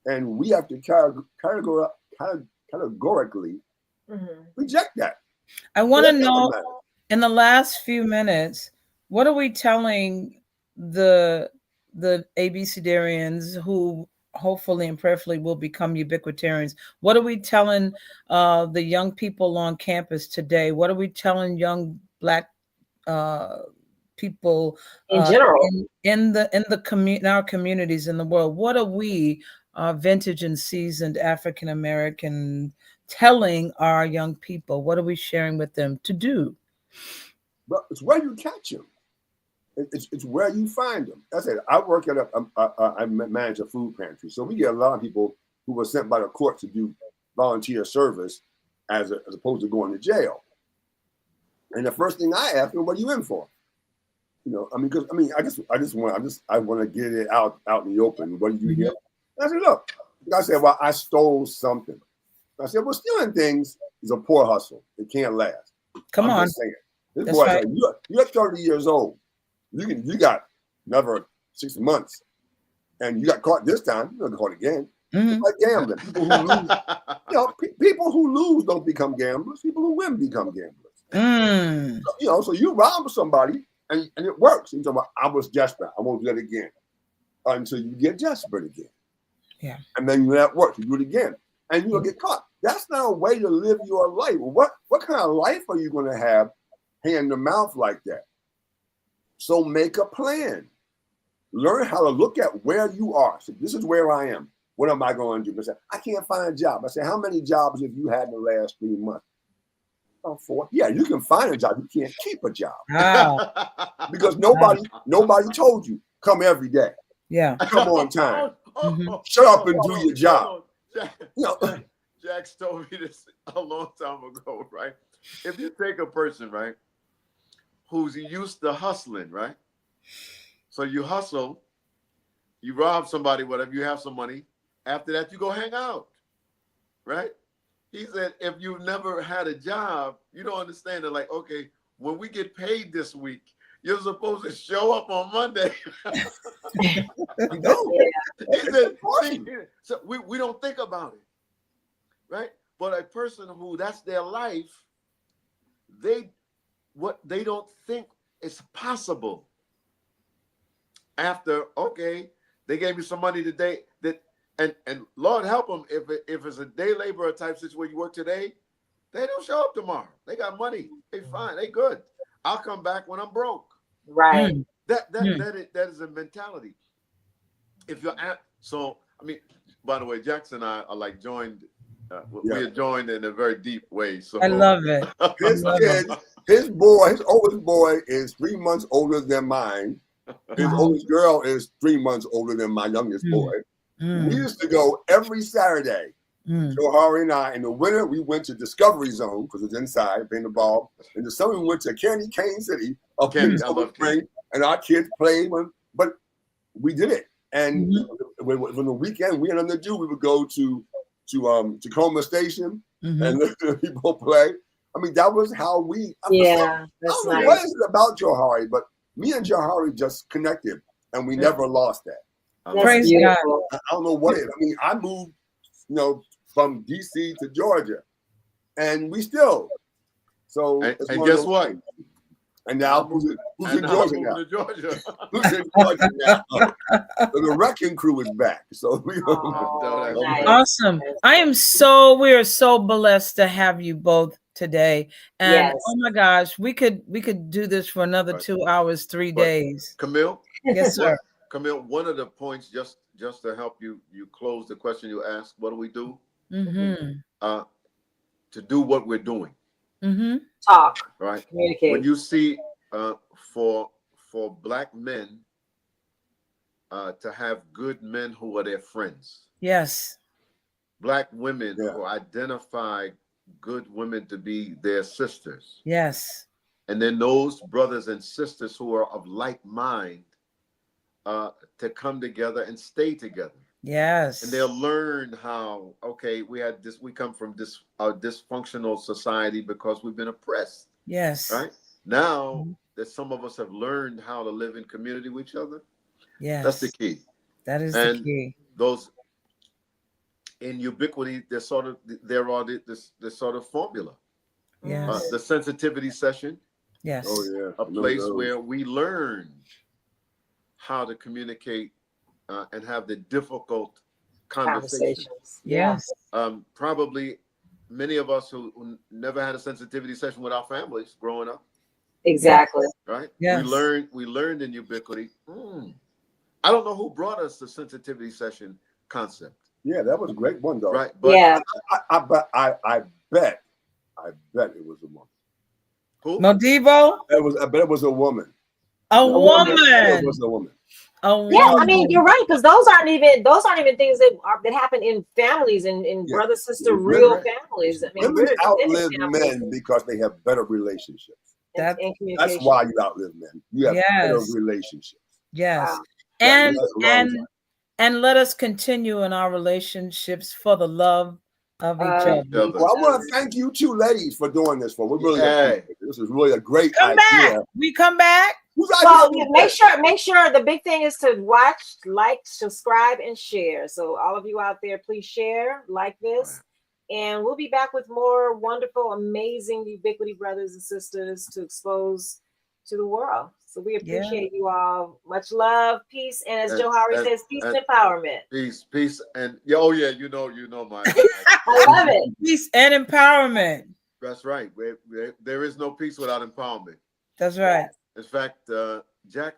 And we have to categorically reject that. I want to know, in the last few minutes, what are we telling the ABCDarians who hopefully and prayerfully will become ubiquitarians? What are we telling the young people on campus today? What are we telling young Black people in general in our communities in the world? What are we, vintage and seasoned African American, telling our young people? What are we sharing with them to do? But it's where you catch them. It's where you find them. I said, I work at I manage a food pantry. So we get a lot of people who were sent by the court to do volunteer service as opposed to going to jail. And the first thing I asked him, what are you in for? You know, I mean, because I want to get it out in the open. What did you hear? I said, look. I said, well, I stole something. I said, well, stealing things is a poor hustle. It can't last. Come on. Just saying. This boy said, you're 30 years old. You got another 6 months, and you got caught this time. You're gonna get caught again. It's like gambling. People who lose, people who lose don't become gamblers. People who win become gamblers. So, so you rob somebody, and it works. You talk about, I was desperate. I won't do that again until you get desperate again. Yeah. And then that works. You do it again, and you'll get caught. That's not a way to live your life. What kind of life are you going to have hand to mouth like that? So make a plan. Learn how to look at where you are. So this is where I am. What am I going to do? I say, I can't find a job. I say, how many jobs have you had in the last 3 months? Oh, 4. Yeah, you can find a job. You can't keep a job. Wow. Because nobody told you come every day. Yeah. Come on time. Shut up and do your job. Jax told me this a long time ago, right? If you take a person, right, who's used to hustling, right? So you hustle, you rob somebody, whatever, you have some money. After that, you go hang out, right? He said, if you've never had a job, you don't understand it. Like, okay, when we get paid this week, you're supposed to show up on Monday. No. He said, so we don't think about it, right? But a person who that's their life, they don't think it's possible. After, okay, they gave me some money today, and Lord help them if it's a day laborer type situation where you work today, they don't show up tomorrow. They got money, they fine, they good. I'll come back when I'm broke. Right. That is a mentality. If you're so, I mean, by the way, Jackson and I are like joined. We are joined in a very deep way. So I love it. His oldest boy is 3 months older than mine. His oldest girl is 3 months older than my youngest boy. We used to go every Saturday. Johari and I, in the winter, we went to Discovery Zone because it's inside, playing the ball. In the summer, we went to Candy Cane City up in Silver Spring, and our kids played. But we did it. And when the weekend we had nothing to do, we would go to Tacoma Station and listen to people play. I mean, that was how we. That's nice. What is it about Johari? But me and Johari just connected, and we never lost that. Praise God. I don't know what it is. I mean, I moved, from DC to Georgia, and we still. So and guess what? And now who's in Georgia now? Who's in Georgia now? So the wrecking crew is back. So awesome. We are so blessed to have you both today. And oh my gosh, we could do this for another 2 hours, 3 days. Camille? Yes, sir. Camille, one of the points just to help you close the question you asked, what do we do? To do what we're doing. Talk. Right. Communicate. When you see for Black men to have good men who are their friends. Yes. Black women who identify good women to be their sisters. Yes. And then those brothers and sisters who are of like mind to come together and stay together. Yes. And they'll learn how, okay, we come from this dysfunctional society because we've been oppressed. Yes. Right? Now that some of us have learned how to live in community with each other. Yes. That's the key. That is the key. Those in Ubiquity, there's sort of this sort of formula. Yes. The sensitivity session. Yes. Oh yeah. A place where we learn how to communicate and have the difficult conversations. Yes. Probably many of us who never had a sensitivity session with our families growing up. Exactly. Right. Yes. We learned in Ubiquity. I don't know who brought us the sensitivity session concept. Yeah, that was a great one, though. Right. But I bet it was a woman. Who? Modivo? I bet it was a woman. A woman. It was a woman. Yeah, I mean, you're right, because those aren't even things that happen in families and in brother sister real families. I mean, women we're outlive men because they have better relationships. and That's why you outlive men. You have better relationships. Yes. Wow. And let us continue in our relationships for the love of each other. Well, I want to thank you two ladies for doing this. We really appreciate it. This is really a great idea. Back. We come back. Well, make sure the big thing is to watch, like, subscribe, and share. So all of you out there, please share, like this, and we'll be back with more wonderful, amazing Ubiquity brothers and sisters to expose to the world. So we appreciate you all. Much love, peace, and as Johari says, peace and empowerment. Peace, and you know my. I love it. Peace and empowerment. That's right. There is no peace without empowerment. That's right. In fact,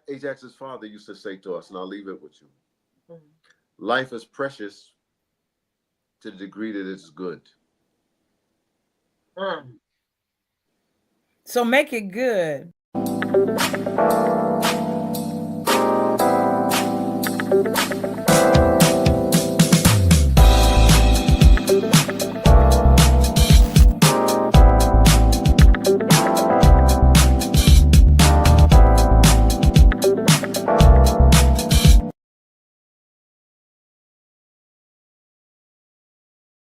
Ajax's father used to say to us, and I'll leave it with you: life is precious to the degree that it's good. So make it good.